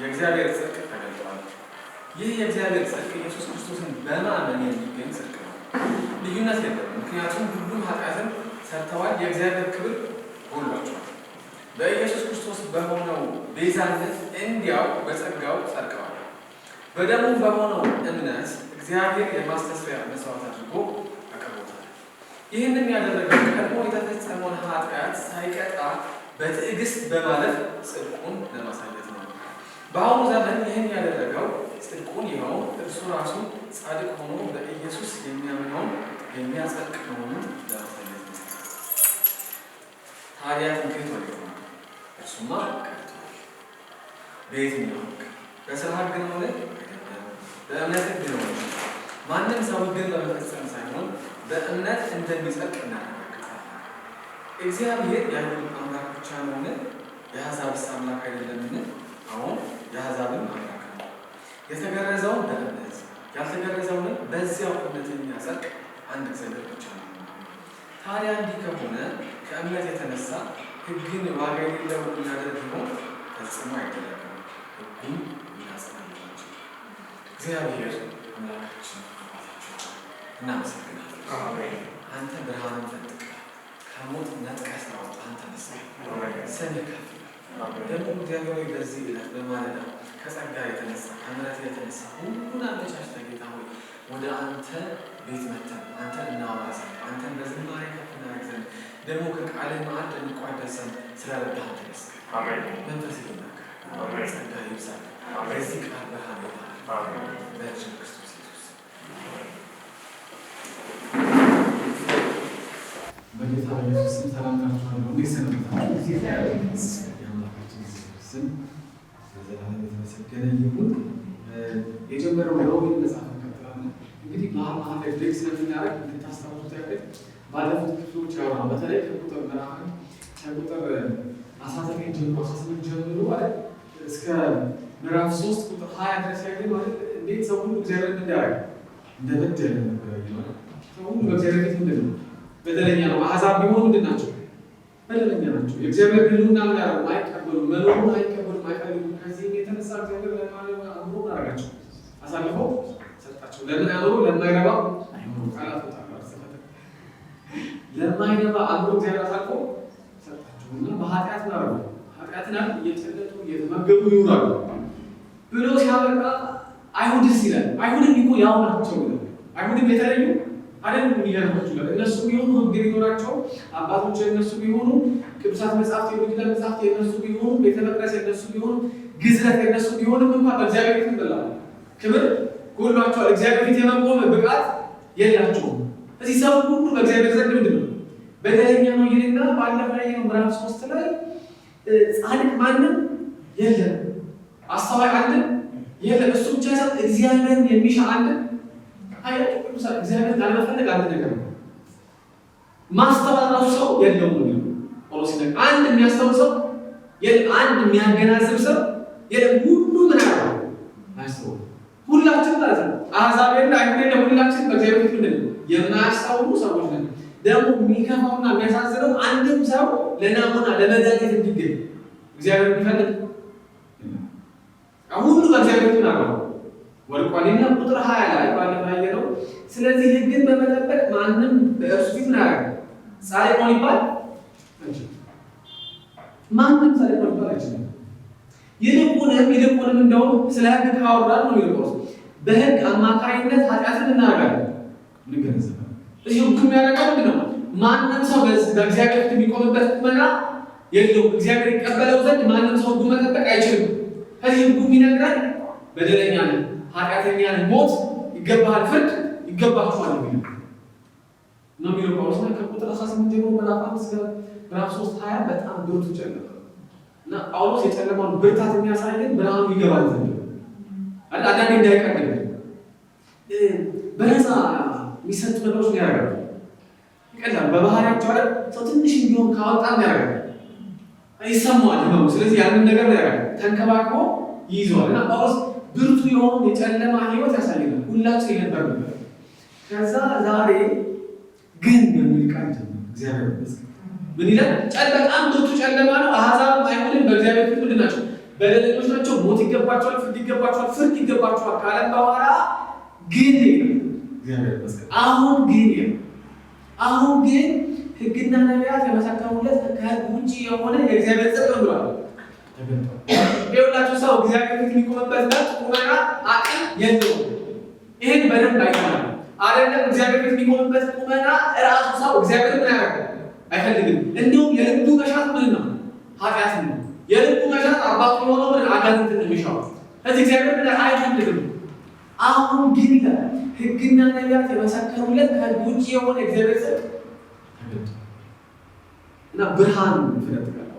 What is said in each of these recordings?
የእግዚአብሔር ጽድቅ ተገልጧል። ይህ የእግዚአብሔር ጽድቅ ኢየሱስ ክርስቶስን በማመን የሚገኝ ጽድቅ ነው። ልዩነት የለም። ምክንያቱም ሁሉም ኃጢአትን ሰርተዋል፣ የእግዚአብሔር ክብር ጎድሏቸዋል። በኢየሱስ ክርስቶስ በሆነው ቤዛነት እንዲያው በጸጋው ጸድቀዋል። በደሙ በሆነው እምነት እግዚአብሔር የማስተስሪያ መስዋዕት አድርጎ አቅርቦታል። ይህንም ያደረገው ቀድሞ የተፈጸመውን ኃጢአት ሳይቀጣ በትዕግስት በማለፍ ጽድቁን ለማሳየት ነው። በአሁኑ ዘመን ይህን ያደረገው ጽድቁን ይኸው እርሱ ራሱ ጻድቅ ሆኖ በኢየሱስ የሚያምነውን የሚያጸድቅ መሆኑን ለማሳየት ነው። ታዲያ ትምክህት ወዴት ነው? እርሱማ ቀርቷል። በየትኛው ሕግ? በሥራ ሕግ ነው? በእምነት ሕግ ነው። ማንም ሰው ሕግን በመፈጸም ሳይሆን በእምነት እንደሚጸድቅ እናረጋግጣለን። እግዚአብሔር የአይሁድ አምላክ ብቻ ነውን? የአሕዛብስ አምላክ አይደለምን? አሁን የአሕዛብም አምላክ ነው። የተገረዘውን በእምነት ያልተገረዘውንም በዚያው እምነት የሚያጸድቅ አንድ እግዚአብሔር ብቻ ነው። ታዲያ እንዲህ ከሆነ ከእምነት የተነሳ ሕግን ዋጋ የሌለው እናደርግ ቢሆን ፈጽሞ አይደረግም። ሕጉም እናጸናላቸው። እግዚአብሔር አምላካችን እናመሰግናለን። አንተ ብርሃንን ፈጥቀህ ከሞት ነጥቀህ ስላወጣህ ተመስገን። ስምህ ከፍ ደግሞ እግዚአብሔር ሆይ በዚህ ዕለት በማለዳ ከጸጋ የተነሳ ከምሕረት የተነሳ ሁሉን አመቻችተህ ጌታ ሆይ ወደ አንተ ቤት መተን አንተን እናወራ ዘንድ አንተን በዝማሬ ከፍ እናደርግ ዘንድ ደግሞ ከቃልህ ማዕድ እንቋደስ ዘንድ ስለረዳህን ተመስገን። መንፈስ ይናገር፣ ጸጋ ይብዛል። በዚህ ቃል ብርሃን ይሆናል። በኢየሱስ ክርስቶስ ኢየሱስ በጌታ በኢየሱስ ስም ሰላምታችኋለሁ። እንዴት ሰነበታችሁ? የአምላካችን ስም ለዘላለም የተመሰገነ ይሁን። የጀመረው የሮሜን መጽሐፍ እንቀጥላለን። እንግዲህ መሀል ላይ ብሬክ ስለምናደርግ እንድታስታውሱት ያክል ባለፉት ክፍሎች ያወራነው በተለይ ከቁጥር ምዕራፍ ከቁጥር 19 ጀምሮ 18 ጀምሮ ማለት እስከ ምዕራፍ 3 ቁጥር 20 ድረስ ያለ ማለት እንዴት ሰው ሁሉ እግዚአብሔር እንዳያደርግ እንደበደለ ነበር ያለው። ሰው ሁሉ በእግዚአብሔር ፊት ምንድን ነው? በደለኛ ነው። አሕዛብ ቢሆኑ ምንድን ናቸው? በደለኛ ናቸው። የእግዚአብሔር ሕልውና ምን ያደርጉ አይቀበሉም፣ መኖሩን አይቀበሉም፣ አይፈልጉም። ከዚህም የተነሳ እግዚአብሔር አእምሮ አደረጋቸው፣ አሳልፈው ሰጣቸው። ለምን አእምሮ? ለማይረባ አይሆኑ ቃላት ወጣ ለማይረባ አእምሮ እግዚአብሔር አሳልፎ ሰጣቸው እና በኃጢአት ናረው ኃጢአትን እየጨለጡ እየተመገቡ ይውላሉ ብሎ ሲያበቃ አይሁድስ ይላል። አይሁድም እኮ ያው ናቸው ይላል። አይሁድም የተለዩ አይደለም። የሚገርማችሁ ነገር እነሱ ቢሆኑ ሕግ ቢኖራቸው አባቶች የነሱ ቢሆኑ ቅዱሳት መጽሐፍት የወንጌል መጽሐፍት የነሱ ቢሆኑ ቤተ መቅደስ የነሱ ቢሆኑ ግዝረት የነሱ ቢሆንም እንኳን በእግዚአብሔር ፊት እንደላሉ ክብር ጎሏቸዋል። እግዚአብሔር ፊት የመቆም ብቃት የላቸውም። እዚህ ሰው ሁሉ በእግዚአብሔር ዘንድ ምንድን ነው? በደለኛ ነው ይልና ባለፈው ላይ ነው ምዕራፍ 3 ላይ ጻድቅ ማንም የለም፣ አስተዋይ አንድም የለም። እሱ ብቻ ሳይሆን እግዚአብሔርን የሚሻ አንድም አይደለም። ቅዱሳን እግዚአብሔር ላለመፈለግ አንድ ነገር ነው። ማስተዋል ራሱ ሰው የለውም ነው ጳውሎስ ይላል። አንድ የሚያስተውል ሰው የለም፣ አንድ የሚያገናዝብ ሰው የለም። ሁሉ ምን ያደርጋል? አያስተውል። ሁላችን ማለት ነው አሕዛብና አይሁድ ሁላችን በእግዚአብሔር ፊት ምንድን ነው? የማያስተውሉ ሰዎች ነን። ደግሞ የሚከፋውና የሚያሳዝነው አንድም ሰው ለናሙና ለመድኃኒት እንዲገኝ እግዚአብሔር ቢፈልግ ሁሉ በእግዚአብሔር ፊት ነው ወድቋልና ቁጥር 20 ላይ ባለፈው ያየነው ስለዚህ ሕግን በመጠበቅ ማንም በእርሱ ፊት ነው ያደረገ ጻድቅ ነው ይባል እንጂ ማንም ጻድቅ ነው ይባል አይችልም። ይልቁንም እንደውም ስለ ሕግ ካወራን ነው ይልቁስ በሕግ አማካይነት ኃጢአትን እናደርጋለን እንገነዘባለን። እዚህ ሕግ የሚያደርገው ምንድን ነው? ማንም ሰው በእግዚአብሔር ፊት የሚቆምበት ቁመና የለውም። እግዚአብሔር ይቀበለው ዘንድ ማንም ሰው ሕጉን መጠበቅ አይችልም። ከዚህ ሕጉ የሚነግረን በደለኛ ነን፣ ኃጢአተኛ ነን፣ ሞት ይገባሃል፣ ፍርድ ይገባችኋል ነው የሚለው ጳውሎስ። ከቁጥር 18 ጀምሮ ምዕራፍ 5 እስከ ምዕራፍ 3 20 በጣም ብርቱ ጨለማ እና ጳውሎስ የጨለማውን ብርታት የሚያሳየን ብርሃኑ ይገባል ዘንድ አንዳንዴ እንዳይቀድም በነፃ የሚሰጡ ነገሮች ነው ያደርጋሉ። ይቀላል በባህሪያቸው አይደል? ሰው ትንሽ ቢሆን ካወጣን ያደርጋል፣ ይሰማዋል ህመሙ። ስለዚህ ያንን ነገር ነው ያደርጋል፣ ተንከባክቦ ይይዘዋል። እና ጳውሎስ ብርቱ የሆነውን የጨለማ ህይወት ያሳየናል። ሁላችን የነበር ነበር። ከዛ ዛሬ ግን የሚል ቃል ጀምሮ እግዚአብሔር ይመስገን ምን ይላል? በጣም ብርቱ ጨለማ ነው። አሕዛብ አይሁድም በእግዚአብሔር ፊት ምንድን ናቸው? በደለኞች ናቸው፣ ሞት ይገባቸዋል፣ ፍርድ ይገባቸዋል፣ ፍርድ ይገባቸዋል ካለም በኋላ ግን እግዚአብሔር ይመስገን አሁን ግን ሕግና ነቢያት የመሰከሩለት ከሕግ ውጭ የሆነ የእግዚአብሔር ጽድቅ ብሏል። ይኸውላችሁ ሰው እግዚአብሔር ፊት የሚቆምበት ቁመና አቅም የለውም። ይህን በደንብ አይተናል አይደለም? እግዚአብሔር ፊት የሚቆምበት ቁመና እራሱ ሰው እግዚአብሔር ምን ያደርጋል? አይፈልግም። እንዲሁም የልቡ መሻት ምን ነው? ኃጢአት ነው። የልቡ መሻት አባቱ የሆነው ምን አጋንንትን ነው የሚሻው። ስለዚህ እግዚአብሔር ምን አይፈልግም። አሁን ግን ሕግና ነቢያት የመሰከሩለት ከሕግ ውጭ የሆነ እግዚአብሔር ጽድቅ እና ብርሃን ፍለጥቃል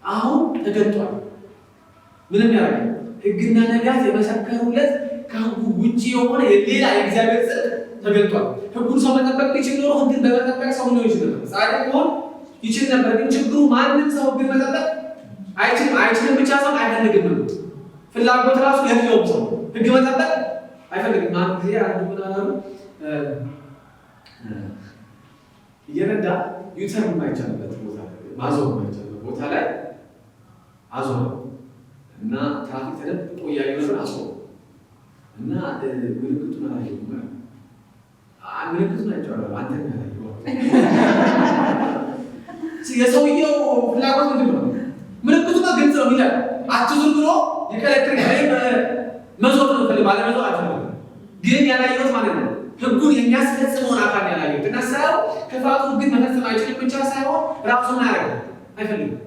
አሁን ተገልጧል። ምንም ያደርጋል? ሕግና ነቢያት የመሰከሩለት ከሕጉ ውጭ የሆነ ሌላ የእግዚአብሔር ጽድቅ ተገልጧል። ሕጉን ሰው መጠበቅ ቢችል ኖሮ ሕግን በመጠበቅ ሰው ሊሆን ይችል ነበር፣ ጻድቅ ሊሆን ይችል ነበር። ግን ችግሩ ማንም ሰው ሕግን መጠበቅ አይችልም ብቻ ሰው አይፈልግም ነው። ፍላጎት ራሱ የለውም። ሰው ሕግ መጠበቅ አይፈልግም። አንድ ጊዜ አንዱ ምን አላሉ እየነዳ ዩተርን የማይቻልበት ቦታ ማዞር የማይቻልበት ቦታ ላይ አዞረ እና ትራፊክ ተደብቆ እያዩ ነበር። አዞረ እና ምልክቱን አላየሁም። ምልክቱን አይቼዋለሁ፣ አንተ ግን አላየሁም። የሰውየው ፍላጎት ምንድን ነው? ምልክቱ ግልጽ ነው ይላል። አትዙር ብሎ የከለክል መዞር ነው ፈልግ ባለመዞር አልፈልግም። ግን ያላየሁት ማለት ነው ሕጉን የሚያስፈጽመውን አካል ያላየሁት እና ሰው ክፋቱ ሕግን መፈጸም አይችልም ብቻ ሳይሆን ራሱን ያደርጋል አይፈልግም።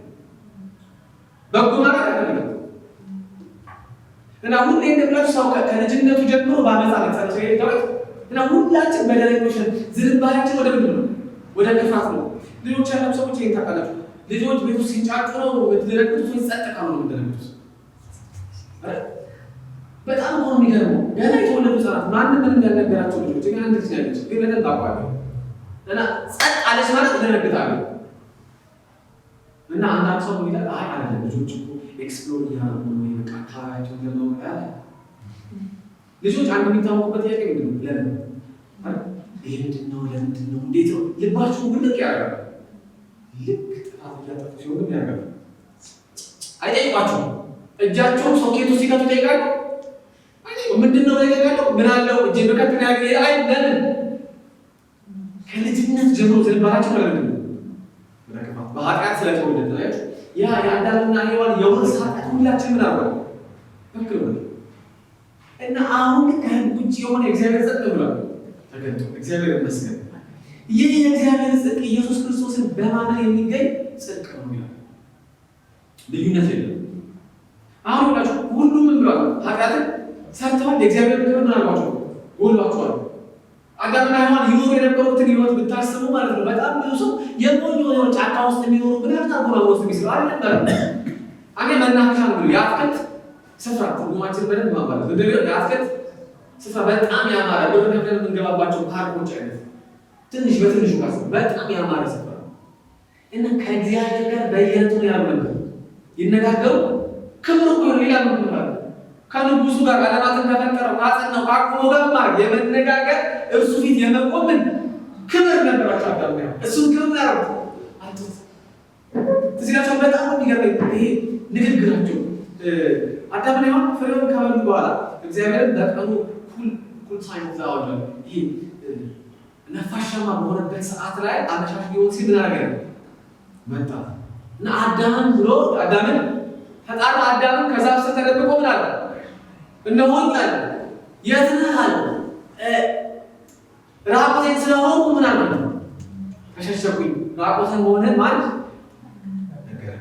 በጎ ማለት አይፈልግም። እና ሁሌ እንደምላችሁ ሰው ከልጅነቱ ጀምሮ በአመፃ መጸነሱ ይሄዳል። እና ሁላችን በደለኞች ነን። ዝንባሌያችን ወደ ምንድን ነው? ወደ ክፋት ነው። ልጆች ያላችሁ ሰዎች ይሄን ታውቃላችሁ። ልጆች ቤቱ ሲንጫጩ ነው የምትደነግጡት ወይስ ጸጥ ካሉ ነው የምትደነግጡት? በጣም ነው የሚገርመው። ገና የተወለዱ ህጻናት ማንም ምንም ያልነገራቸው ልጆች ግን አንድ ጊዜ ያለች ግን በደንብ አውቃለሁ። እና ጸጥ አለች ማለት ይደነግጣሉ። እና አንዳንድ ሰው ይላል አይ አይደለም ልጆች እኮ ኤክስፕሎር እያደረጉ ነው በቃ አካባቢያቸውን ለማወቅ ያለ ልጆች አንድ የሚታወቁበት ጥያቄ ምንድን ነው? ለምን ይሄ ምንድን ነው? ለምንድን ነው? እንዴት ነው? ልባችሁ ውልቅ ያደርጋል። ልክ ጥፋት እያጠፉ ሲሆን ግን ያደርጋል። አይጠይቋቸውም። እጃቸውን ሶኬቱ ሲከቱ ይጠይቃሉ። ምንድን ነው ይጠይቃሉ። ምን አለው እጄ በከት ያገ አይ ለምን ከልጅነት ጀምሮ ዝንባላቸው ለምንድን ነው? በኃጢአት ስለተወለደ ነው። ያ የአዳምና ሔዋን የውርስ ኃጢአት ሁላችን ምን አርጓል? በክር ነው። እና አሁን ከሕግ ውጭ የሆነ የእግዚአብሔር ጽድቅ ብሏል ተገልጦ እግዚአብሔር ይመስገን። ይህ የእግዚአብሔር ጽድቅ ኢየሱስ ክርስቶስን በማመን የሚገኝ ጽድቅ ነው ይላል። ልዩነት የለም። አሁን ሁላችሁ ሁሉም ምን ብሏል? ኃጢአትን ሰርተዋል። የእግዚአብሔር ክብር ምን አልባቸው? ጎሏቸዋል። አዳምና ሔዋን ይኖሩ የነበሩትን ሕይወት ብታስቡ ማለት ነው በጣም ብዙ ሰው የሞኝ የሆነ ጫካ ውስጥ የሚኖሩ ብናታ ጎራ ውስጥ የሚስሉ አይደለም። አኔ መናፈሻ ነው የአትክልት ስፍራ ትርጉማችን በደንብ ማባላት እንደገና የአትክልት ስፍራ በጣም ያማረ ወደ ከፍለን የምንገባባቸው ፓርኮች አይነት ትንሽ በትንሹ ካስ በጣም ያማረ ስፍራ እና ከእግዚአብሔር ጋር በየነቱ ያሉ ነበር ይነጋገሩ። ክብር እኮ ሌላ ምን ማለት ከንጉሱ ጋር ዓለማትን ከፈጠረው ካጸናው ካቆመ ጋር ማለት የመነጋገር እርሱ ፊት የመቆምን ክብር ነበራቸው። አዳም ነው እሱን ክብር ያረጋሉ አጥቶ ትዝጋቸው። በጣም የሚገርመኝ ይሄ ንግግራቸው አዳምና ሔዋን ፍሬውን ከበሉ በኋላ እግዚአብሔር በቀኑ ኩል ታይም ታውላ ይሄ ነፋሻማ በሆነበት ሰዓት ላይ አመሻሽ ሊሆን ሲል ምን አደረገ? መጣ እና አዳምን ብሎ አዳምን ፈጣሪ አዳምን ከዛፍ ስር ተደብቆ ምን አለ? እነሆኝ አለ። የት ነህ አለ። ራቆቴን ስለሆንኩ ምን አለ? ተሸሸኩኝ። ራቆትን መሆንን ማለት ነገር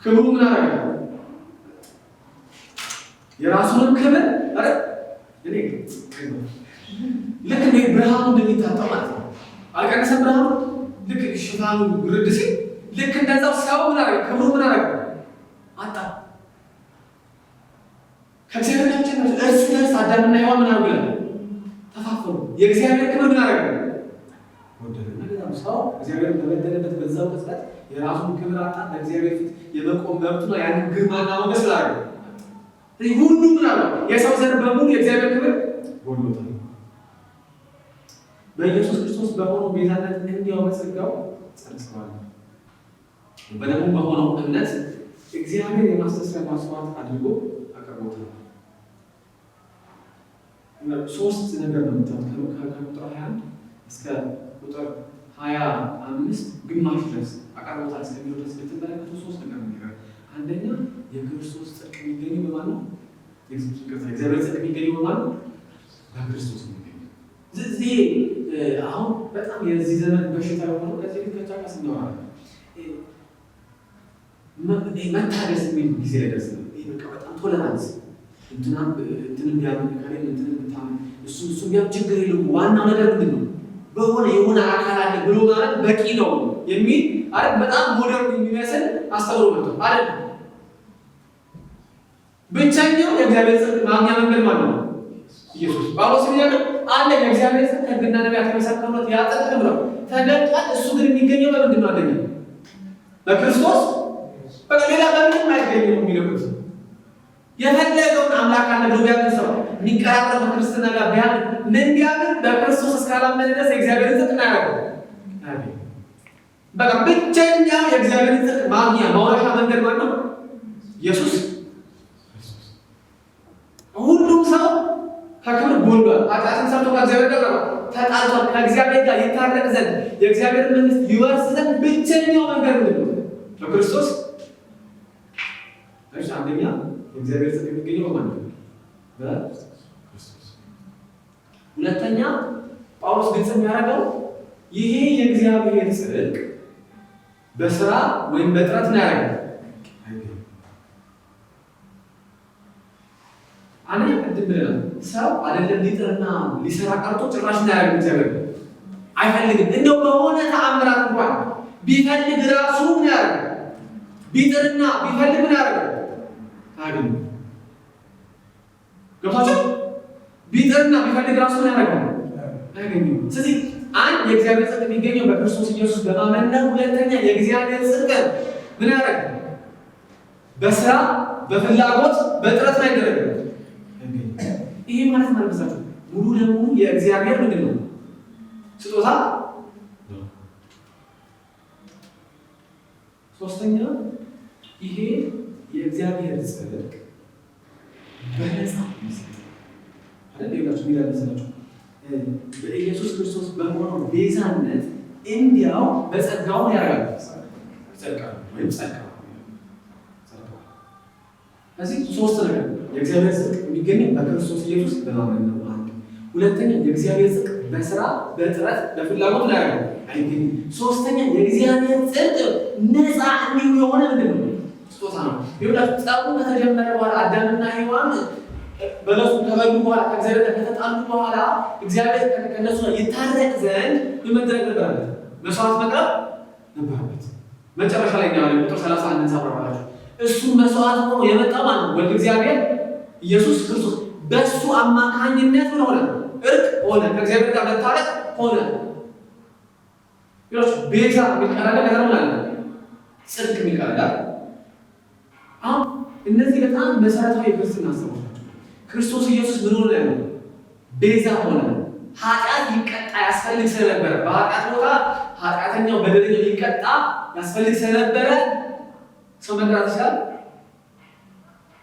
ክብሩ ምን አደረገ? የራሱንም ክብር አረ እኔ ልክ እንደ ብርሃኑ እንደሚታጣው ማለት ነው። አልቀነሰም ብርሃኑ ልክ ሽፋኑ ውርድ ሲል ልክ እንደዛው ሰው ምን አደረገ? ክብሩ ምን አደረገ? አጣ። ከእግዚአብሔር ጋር እርስ በርስ አዳምና ሔዋን ምን አደረጉ? ተፋፈሩ። የእግዚአብሔር ክብር ምን አደረገ? ወደደና ለዛም ሰው እግዚአብሔር በበደለበት በዛው ቅጽበት የራሱን ክብር አጣ። በእግዚአብሔር ፊት የመቆም መብቱና ያንን ግርማና ሞገስ አደረገ። ሁሉ ምን አለ? የሰው ዘር በሙሉ የእግዚአብሔር ክብር ጎድሎታል። በኢየሱስ ክርስቶስ በሆነው ቤዛነት እንዲያው በጸጋው ጸድቀዋል። በደሙ በሆነው እምነት እግዚአብሔር የማስተስሪያ መስዋዕት አድርጎ አቅርቦታል። ሶስት ነገር ነው የምታዩት ከቁጥር 21 እስከ ቁጥር 25 ግማሽ ድረስ አቅርቦታል እስከሚለው ድረስ ብትመለከቱ ሶስት ነገር ነው። አንደኛ የክርስቶስ ጽድቅ የሚገኘው በማን ነው? የእግዚአብሔር ጽድቅ የሚገኘው በማን ነው? በክርስቶስ የሚገኘው። እዚህ አሁን በጣም የዚህ ዘመን በሽታ የሆነው ከዚህ ከጫቃ ስናወራ መታደስ የሚል ጊዜ ላይ ደርስ ነው። ይሄ በቃ በጣም ቶለራንስ እንትንም ቢያምን ከሌለ እንትንም ብታምን እሱ ቢያም ችግር የለውም። ዋናው ነገር ምንድን ነው? በሆነ የሆነ አካል አለ ብሎ ማለት በቂ ነው የሚል አይደል? በጣም ሞደርን የሚመስል አስተውሎ መጥቶ አይደል? ብቸኛው የእግዚአብሔር ጽድቅ ማግኛ መንገድ ማለት ነው ኢየሱስ። ጳውሎስ ይላል አለ የእግዚአብሔር ጽድቅ ሕግና ነቢያት የመሰከሩለት ያ ጽድቅ ነው ተገልጧል። እሱ ግን የሚገኘው በምንድን ነው? አንደኛ በክርስቶስ በቃ ሌላ በምንም አይገኝም ነው የሚለው። የፈለገውን አምላክ አለ ብሎ ቢያምን ሰው የሚቀራረብ ክርስትና ጋር ቢያምን ምን ቢያምን በክርስቶስ እስካላመነ ድረስ የእግዚአብሔር ጽድቅ ነው ያለው። በቃ ብቸኛው የእግዚአብሔር ጽድቅ ማግኛ ማውረሻ መንገድ ማለት ነው ኢየሱስ። ሁሉም ሰው ከክብር ጎድሏል። ኃጢአትን ሰርቶ ከእግዚአብሔር ጋር ተጣልቷል። ከእግዚአብሔር ጋር ይታረቅ ዘንድ የእግዚአብሔር መንግስት ይወርስ ዘንድ ብቸኛው መንገድ ምንድን ነው? በክርስቶስ። እሺ አንደኛ የእግዚአብሔር ጽድቅ የሚገኘው በማን ነው? በክርስቶስ። ሁለተኛ ጳውሎስ ግልጽ የሚያደርገው ይሄ የእግዚአብሔር ጽድቅ በስራ ወይም በጥረት ነው ያደረገው። አንደኛ ቅድም ብለናል፣ ሰው አይደለም ሊጥርና ሊሰራ ቀርቶ ጭራሽ እንዳያደርግ እግዚአብሔር አይፈልግም። እንደው በሆነ ተአምራት እንኳን ቢፈልግ ራሱ ምን ያደርጋል? ቢጥርና ቢፈልግ ምን ያደርጋል? አያገኝም። ገብቷቸው? ቢጥርና ቢፈልግ ራሱ ምን ያደርጋል? አያገኝም። ስለዚህ አንድ የእግዚአብሔር ጽድቅ የሚገኘው በክርስቶስ ኢየሱስ በማመን ነው። ሁለተኛ የእግዚአብሔር ጽድቅ ምን ያደርጋል? በስራ በፍላጎት በጥረት ላይ አይደረግም። ይሄ ማለት ማለት ሙሉ ለሙሉ የእግዚአብሔር ምንድን ነው? ስጦታ። ሶስተኛ ይሄ የእግዚአብሔር ጽድቅ በነፃ አይደል? ይላችሁ ይላልሰናችሁ በኢየሱስ ክርስቶስ በሆነው ቤዛነት እንዲያው በጸጋው ያደርጋል። ጸጋው ወይም ጸጋው እዚህ ሶስት ነገር የእግዚአብሔር ጽድቅ የሚገኘው በክርስቶስ ኢየሱስ በማመን ነው። አንድ ሁለተኛ የእግዚአብሔር ጽድቅ በስራ በጥረት በፍላጎት ላይ አይገኝም። ሶስተኛ የእግዚአብሔር ጽድቅ ነፃ እንዲሁ የሆነ ምንድን ነው? ስጦታ ነው። ይሁዳችሁ ጸቡ ከተጀመረ በኋላ አዳምና ሔዋን በለሱ ከበሉ በኋላ ከእግዚአብሔር ጋር ከተጣሉ በኋላ እግዚአብሔር ከነሱ ጋር ይታረቅ ዘንድ መደረግ ነበረበት፣ መስዋዕት መቅረብ ነበረበት። መጨረሻ ላይ ያለው ቁጥር 31 ሳብራራላችሁ እሱ መስዋዕት ሆኖ የመጣው ማለት ነው ወልድ እግዚአብሔር ኢየሱስ ክርስቶስ በሱ አማካኝነት ምን ሆነ? እርቅ ሆነ፣ ከእግዚአብሔር ጋር መታረቅ ሆነ። ይኸውልሽ ቤዛ የሚቀራለ ከዛ ነው ማለት ጽድቅ የሚቀራለ። አሁን እነዚህ በጣም መሰረታዊ የክርስትና ሀሳቦች ናቸው። ክርስቶስ ኢየሱስ ምን ሆነ ነው? ቤዛ ሆነ። ኃጢአት ይቀጣ ያስፈልግ ስለነበረ በኃጢአት ቦታ ኃጢአተኛው በደለኛው ይቀጣ ያስፈልግ ስለነበረ ሰው መቅጣት ይችላል?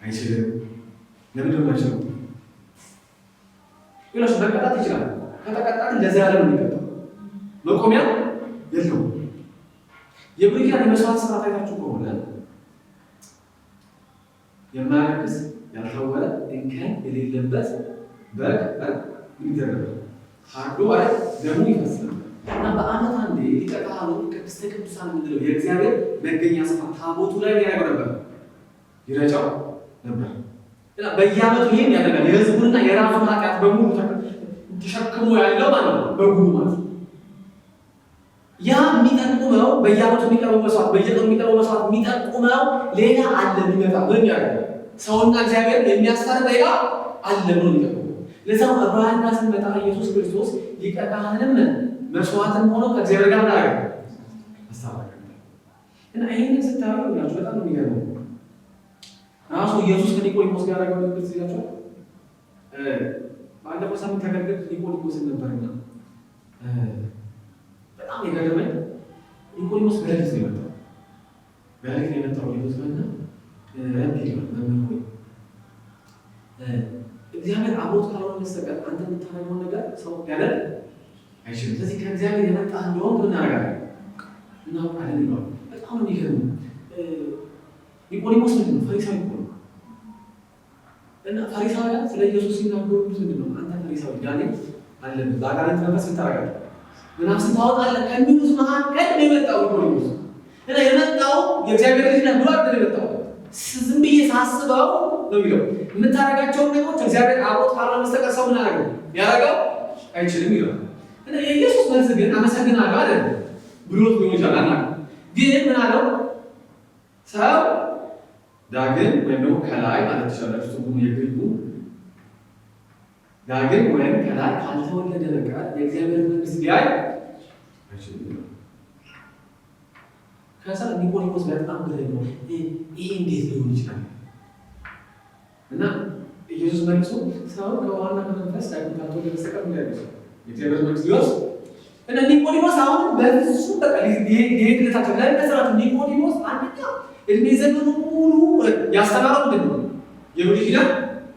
አይችልም። ለምንድን ነው አይችልም? ይኸውልሽ መቀጣት ይችላል። ከተቀጣ እንደዚህ ያለ ነው የሚቀጣው፣ መቆሚያ የለውም። የብሉይ ኪዳን የመስዋዕት ስርዓት አይታችሁ ከሆነ የማያረክስ ያልተወረ እንከን የሌለበት በግ ይደረጋል። ታርዶ አይደል ደሙ ይፈሳል እና በዓመት አንዴ ሊቀ ካህኑ ቅድስተ ቅዱሳን የምንለው የእግዚአብሔር መገኛ ስፍራ ታቦቱ ላይ ያደርገው ነበር፣ ይረጫው ነበር እና በየዓመቱ ይሄን ያደርጋል። የሕዝቡንና የራሱን ኃጢአት በሙሉ ተሸክሞ ያለው ማለት ነው በጉ ማለት ነው። ያ የሚጠቁመው በየዓመቱ የሚቀርበው መስዋዕት በየቀኑ የሚቀርበው መስዋዕት የሚጠቁመው ሌላ አለ የሚመጣ ምን ያደርጋል? ሰውና እግዚአብሔር የሚያስታርቅ ሌላ አለ ብሎ የሚጠቁመው። ለዛው ዕብራውያን ጋር ስንመጣ ኢየሱስ ክርስቶስ ሊቀ ካህንም መስዋዕትን ሆኖ ከእግዚአብሔር ጋር ናገር አስታረቀ እና ይሄንን ስታዩ ያችሁ በጣም ነው የሚገርመው። ራሱ ኢየሱስ ከኒቆዲሞስ ጋር ያደረገው ንግግር ሲላችሁ ባለፈው ሳምንት ተገልግል ኒቆዲሞስን ነበርና በጣም የገረመኝ ኒቆዲሞስ በሌሊት ነው የመጣው። በሌሊት የመጣው ኢየሱስና ረቢ መምህር ሆይ እግዚአብሔር አብሮት ካልሆነ በስተቀር አንተ የምታደርገውን ነገር ሰው ያደርግ አይችልም። ስለዚህ ከእግዚአብሔር የመጣ እንደሆን ምን እናደርጋለን? እናውቃለን ይለዋል። በጣም ነው የሚገርም። ኒቆዲሞስ ምንድን ነው? ፈሪሳዊ እኮ ነው። እና ፈሪሳውያን ስለ ኢየሱስ ሲናገሩ ምንድን ነው? አንተ ፈሪሳዊ ዳንኤል አለብህ፣ በአጋንንት መንፈስ ታደርጋለህ፣ ምናምን ታወጣለህ ከሚሉት መካከል ነው የመጣው ኒቆዲሞስ። እና የመጣው የእግዚአብሔር ልጅ ነህ ብሎ አይደል የመጣው። ዝም ብዬ ሳስበው ነው የሚለው የምታደርጋቸውን ነገሮች እግዚአብሔር አብሮት ካልሆነ በስተቀር ሰው ምን አደረገው ያደረገው አይችልም ይላል። እና የኢየሱስ መልስ ግን አመሰግናለሁ አይደል ብሎት ሊሆን ይችላል። ግን ምን አለው? ሰው ዳግም ወይም ደግሞ ከላይ ማለት ይችላል ትርጉሙ የግሪኩ ዳግም ወይም ከላይ ካልተወለደ በቀር የእግዚአብሔር መንግስት ሊያይ አይችልም። ከዛ ኒቆዲሞስ በጣም ግሬት ነው። ይሄ እንዴት ሊሆን ይችላል? እና ኢየሱስ መልሶ ሰው ከውሃና ከመንፈስ ዳግም ካልተወለደ በስተቀር የእግዚአብሔር መንግስት ሊወርስ እና ኒቆዲሞስ አሁን በብዙ በቃ ይሄድለታቸው ላይ መሰራት ኒቆዲሞስ አንደኛ እድሜ ዘመኑ ሙሉ ያስተማረው ምንድን ነው? የብሉይ ኪዳን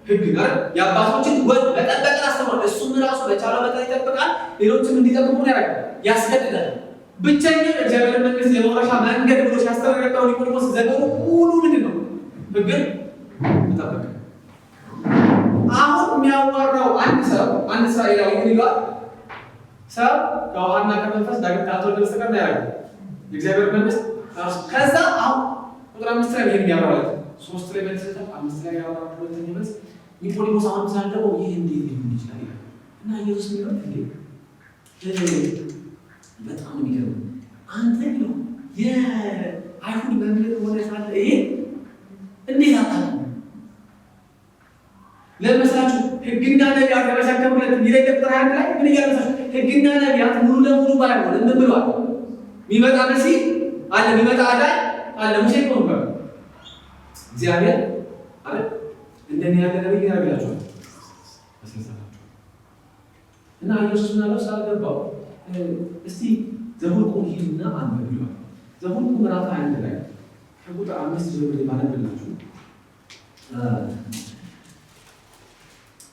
ህግ ጋር የአባቶችን ወግ በጠበቀ አስተምሯል። እሱም ራሱ በቻለው መጠን ይጠብቃል፣ ሌሎችም እንዲጠብቁ ያደርጋል፣ ያስገድዳል። ብቸኛው እግዚአብሔር መንግስት የመውረሻ መንገድ ብሎ ሲያስተምር የነበረው ኒቆዲሞስ ዘመኑ ሙሉ ምንድን ነው? ህግን መጠበቅ። አሁን የሚያዋራው አንድ እስራኤላዊ ምን ይለዋል? ሰው ከውሃና ከመንፈስ ዳግም ካልተወለደ በስተቀር ያደርጋል የእግዚአብሔር መንግስት። ከዛ አሁን ቁጥር 5 ላይ ይሄን ያወራል። 3 ላይ መልስ ሰጣ፣ 5 ላይ ያወራል። ሁለተኛ መልስ ኒቆዲሞስ አሁን ሳንደው ይሄ እንዴት ሊሆን ይችላል ይላል። እና ኢየሱስ የሚለው በጣም የሚገርም አንተ ነው የአይሁድ መምህር ሆነ ሳለ ይሄ እንዴት አታውቅም? ለምሳችሁ ህግና ነቢያት ተመሰከሩለት ይለኝ ቁጥር 1 ላይ ምን እያለሳችሁ ህግና ነቢያት ሙሉ ለሙሉ ባይሆን ምን ብለዋል? የሚመጣ መሲህ አለ፣ የሚመጣ አዳኝ አለ። ሙሴ እኮ ነበር እግዚአብሔር አለ እንደኔ ያለ ነብይ ያደርጋቸዋል አሰሳታቸው። እና ኢየሱስ ምናለው ሳልገባው እስቲ ዘኍልቍ ሂድና አንብብ ይላል። ዘኍልቍ ምዕራፍ 21 ላይ ከቁጥር 5 ጀምሮ ማለብላችሁ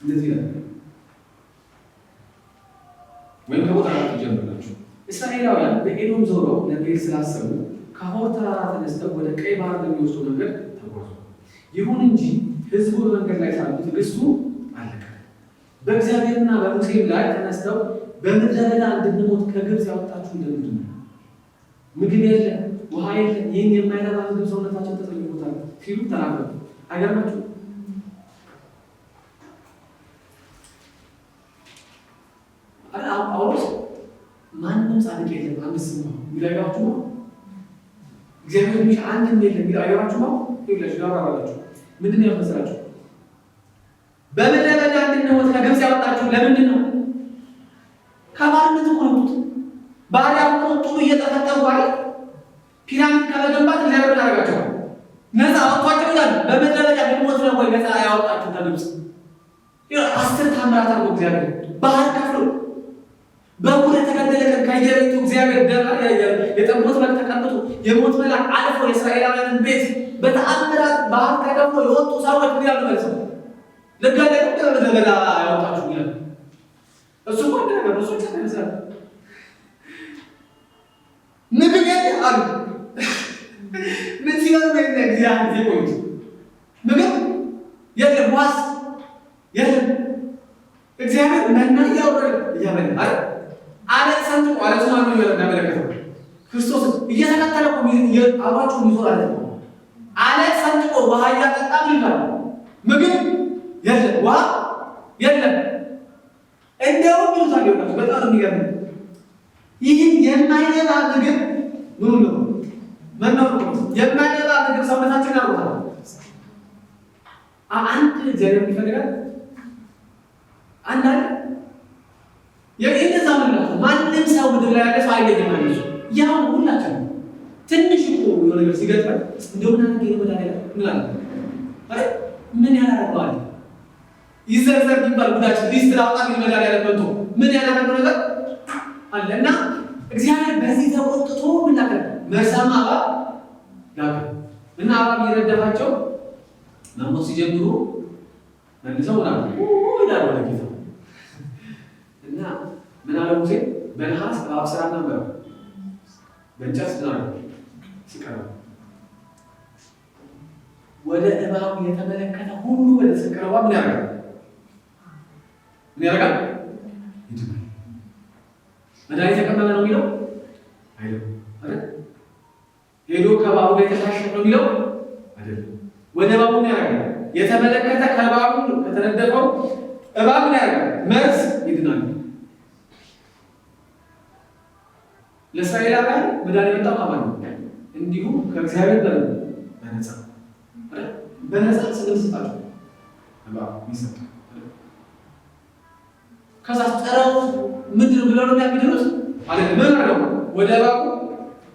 እንደዚህ ነው። ወይም ከቁጥር 4 ጀምራችሁ እስራኤላውያን በኤዶም ዞረው ለመሄድ ስላሰቡ ከሆር ተራራ ተነስተው ወደ ቀይ ባህር በሚወስደው መንገድ ተጓዙ። ይሁን እንጂ ሕዝቡ በመንገድ ላይ ሳሉ ትዕግስቱ አለቀ። በእግዚአብሔርና በሙሴም ላይ ተነስተው በምድረ በዳ እንድንሞት ከግብፅ ያወጣችሁ እንደምንድን ነው? ምግብ የለ፣ ውሃ የለ፣ ይህን የማይረባ ምግብ ሰውነታችን ተጸይፎታል ሲሉ ተናገሩ። አይገርማችሁ? ጳውሎስ ማንም ጻድቅ የለም አንስም ነው የሚላችሁ ነው። እግዚአብሔር ብቻ አንድም የለም የሚላችሁ ነው። ይላችሁ ያወራላችሁ ምንድን ነው ያፈሰራችሁ? በምድረ በዳ እንድንሞት ከግብፅ ያወጣችሁ ለምንድን ነው? ከባርነት እኮ ነው። ባሪያ ሆኖ ጥሩ እየተፈጠሩ አይደል? ፒራሚድ ከመገንባት እግዚአብሔር ያደርጋቸዋል። ነፃ አውጥቷቸው ይላል። በምድረ በዳ እንድንሞት ነው ወይ ነፃ ያወጣችሁ ከግብፅ? ይኸው 10 ታምራት አድርጎ እግዚአብሔር ባህር ከፍሎ በኩል የተገደለ ቀን ከየቤቱ እግዚአብሔር ደራ የጠቦት በግ ተቀምጦ የሞት መልአክ አልፎ የእስራኤላውያንን ቤት በተአምራት ባህር ተከፍሎ የወጡ ሰዎች ምን ያሉ መልሰው ለጋደቁ በምድረ ያወጣችሁ ይላል። እሱ እኮ ነገር ነው። እሱ ይመስላል ምግብ ያለ አሉ ምን ሲሆን ነው እግዚአብሔር ይቆይ ምግብ የለም፣ ዋስ የለም። እግዚአብሔር መና ያወረደ ያመን አይደል? አለት ሰንጥቆ አለት ማን ነው ያመለከተው? ክርስቶስ እየተከተለ እኮ አባቹ ይዞራል እኮ አለት ሰንጥቆ ውሃ ያጠጣ ይላል። ምግብ የለም፣ ውሃ የለም። እንደው ይሉታል ይላል። በጣም የሚገርም ይህን የማይረባ ምግብ ምን ነው መናው የማይረባ ምግብ ሰውነታችን ያውቃል። አንድ እግዚአብሔር ይፈልጋል። አንዳንድ የእንደዛ ማለት ማንም ሰው ምድር ላይ ያለ ሰው አይለኝም ማለት ነው። ያው ሁላችን ትንሽ እኮ የሆነ ነገር ሲገጥመን እንደውና ነገር መዳሪያ ምን አለ አይደል? ምን ያላረጋል ይዘርዘር ቢባል ጉዳችን ሊስት ላውጣ ግን መዳሪያ ለመቶ ምን ያላረጋው ነገር አለና እግዚአብሔር በዚህ ተቆጥቶ ምን አለ መርሳማ ላከ እና እባብ እየነደፋቸው መሞት ሲጀምሩ መልሰው ይላሉ ወደ ጌታ እና ምን አለ ሙሴ በነሐስ እባብ ስራና በእንጨት ስቀረው ወደ እባቡ የተመለከተ ሁሉ ወደ ሰቀለው ምን ያደርጋል? ይድናል። መድኃኒት የተቀመመ ነው የሚለው አይደለም አይደል? ሄዶ ከእባቡ ጋር የተሻሸ ነው የሚለው አይደለም። ወደ እባቡ ምን ያደርጋል? የተመለከተ ከእባቡ ከተነደፈው እባብ ምን ያደርጋል? መርዝ ይድናል። ለእስራኤላውያን መድኃኒት የመጣው ከማን ነው? እንዲሁም ከእግዚአብሔር በነፃ ስለተሰጣቸው እባብ ይሰጣል። ከዛ ጠራው ምንድን ብለው ነው የሚያድኑት? አይደለም ምን አለው? ወደ እባቡ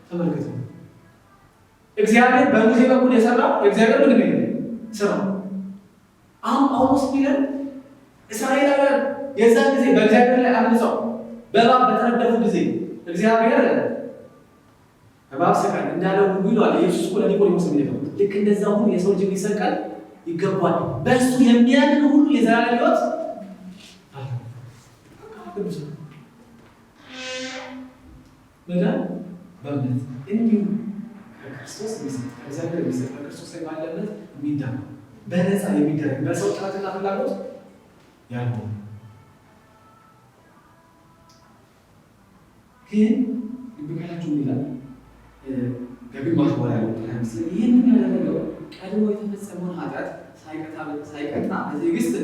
ተመልከቱ። እግዚአብሔር በሙሴ በኩል የሰራው እግዚአብሔር ምን ነው ስራው? አሁን ጳውሎስ ቢለን እስራኤላውያን የዛን ጊዜ በእግዚአብሔር ላይ አምፀው በእባብ በተነደፉ ጊዜ እግዚአብሔር እባብ ሰቀል እንዳለው ሁሉ ይሏል። ኢየሱስ እኮ ለኒቆዲሞስ የሚለው ልክ እንደዛ ሁሉ የሰው ልጅ ሊሰቀል ይገባል፣ በእሱ የሚያድን ሁሉ የዘላለም ሕይወት አለው። መዳን በእምነት እንዲሁ ከክርስቶስ የሚሰጥ ከእግዚአብሔር የሚሰጥ በክርስቶስ ላይ ባለ እምነት የሚዳን በነፃ የሚደረግ በሰው ጥረትና ፍላጎት ያልሆነ ግን ልብካላችሁ ይላል ከግማሽ በኋላ ያለው ይህንን ያደረገው ቀድሞ የተፈጸመውን ኃጢአት ሳይቀጣ በትዕግስት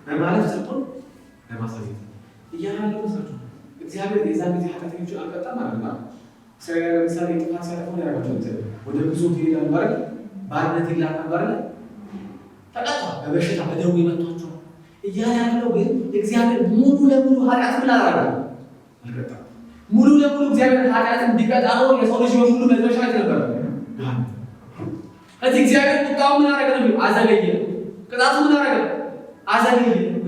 በማለፍ ጽድቁን ለማሳየት እያለ መስራችሁ እግዚአብሔር የዛን ጊዜ ኃጢአተኞችን አልቀጣም ማለት ነው። እስራኤል ለምሳሌ ጥፋት ሲያጠፉ ያደረጋቸው እግዚአብሔር ወደ ግዞት ይሄዳሉ ማለት ባርነት ይላካል ማለት ተቀጥቷል። በበሽታ በደዌ መጥቷቸዋል እያለ ያለው ግን እግዚአብሔር ሙሉ ለሙሉ ኃጢአትን አላደረገም፣ አልቀጣም። ሙሉ ለሙሉ እግዚአብሔር ኃጢአትን እንዲቀጣ ነው የሰው ልጅ ሁሉ መድረሻ ነበር። ስለዚህ እግዚአብሔር ቁጣው ምን አደረገ ነው? አዘገየ። ቅጣቱ ምን አደረገ? አዘገየ ነው።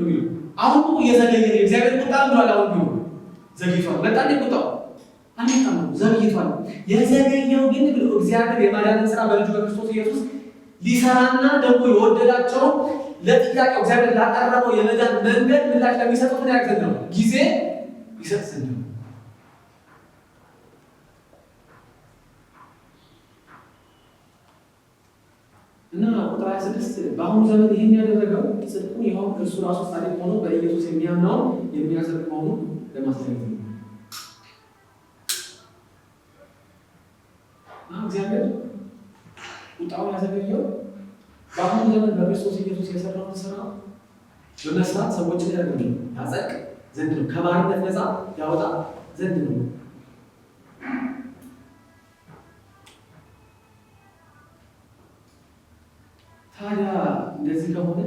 አሁን እኮ እየዘገየ ነው። እግዚአብሔር ቁጣ ብሏል። አሁን ቢሆን ዘግይቷል። መጣ እንደ ቁጣው አልመጣም፣ ዘግይቷል። የዘገየው ግን ብሎ እግዚአብሔር የማዳንን ስራ በልጁ በክርስቶስ ኢየሱስ ሊሰራና ደግሞ የወደዳቸው ለጥያቄው እግዚአብሔር ላቀረበው የመዳን መንገድ ምላሽ ለሚሰጡት ምን ያክል ነው? ጊዜ ይሰጥ ዘንድ ነው። እና ቁጥር 26 በአሁኑ ዘመን ይህን ያደረገው ጽድቁን ይኸው እርሱ ራሱ ጻድቅ ሆኖ በኢየሱስ የሚያምነው የሚያጸድቅ መሆኑን ለማሳየት ነው። እግዚአብሔር ቁጣውን ያዘገየው በአሁኑ ዘመን በክርስቶስ ኢየሱስ የሰራውን ስራ በመስራት ሰዎችን ያጸድቅ ዘንድ ነው። ከባርነት ነፃ ያወጣ ዘንድ ነው። ታዲያ እንደዚህ ከሆነ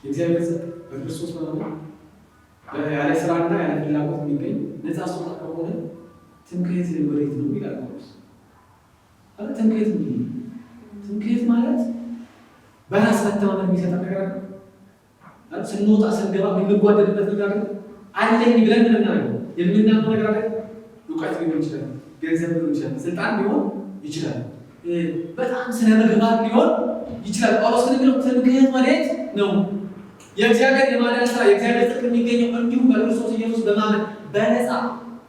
የእግዚአብሔር ጽድቅ በክርስቶስ በማመን ያለ ስራና ያለ ፍላጎት የሚገኝ ነፃ ስጦታ ከሆነ ትምክህት ወዴት ነው ይላል ጳውሎስ። ትምክህት ትምክህት ማለት በራስ መተማመን የሚሰጥ ነገር አለ። ስንወጣ ስንገባ የምንጓደድበት ነገር አለኝ ብለን ምን እናደርገው የምናምነው ነገር አለ። እውቀት ሊሆን ይችላል፣ ገንዘብ ሊሆን ይችላል፣ ስልጣን ሊሆን ይችላል፣ በጣም ስነ ምግባር ሊሆን ይችላል። ጳውሎስ ግን የሚለው ትምክህት ወዴት ነው? የእግዚአብሔር የማዳን ስራ የእግዚአብሔር ጽድቅ የሚገኘው እንዲሁም በክርስቶስ ኢየሱስ በማመን በነፃ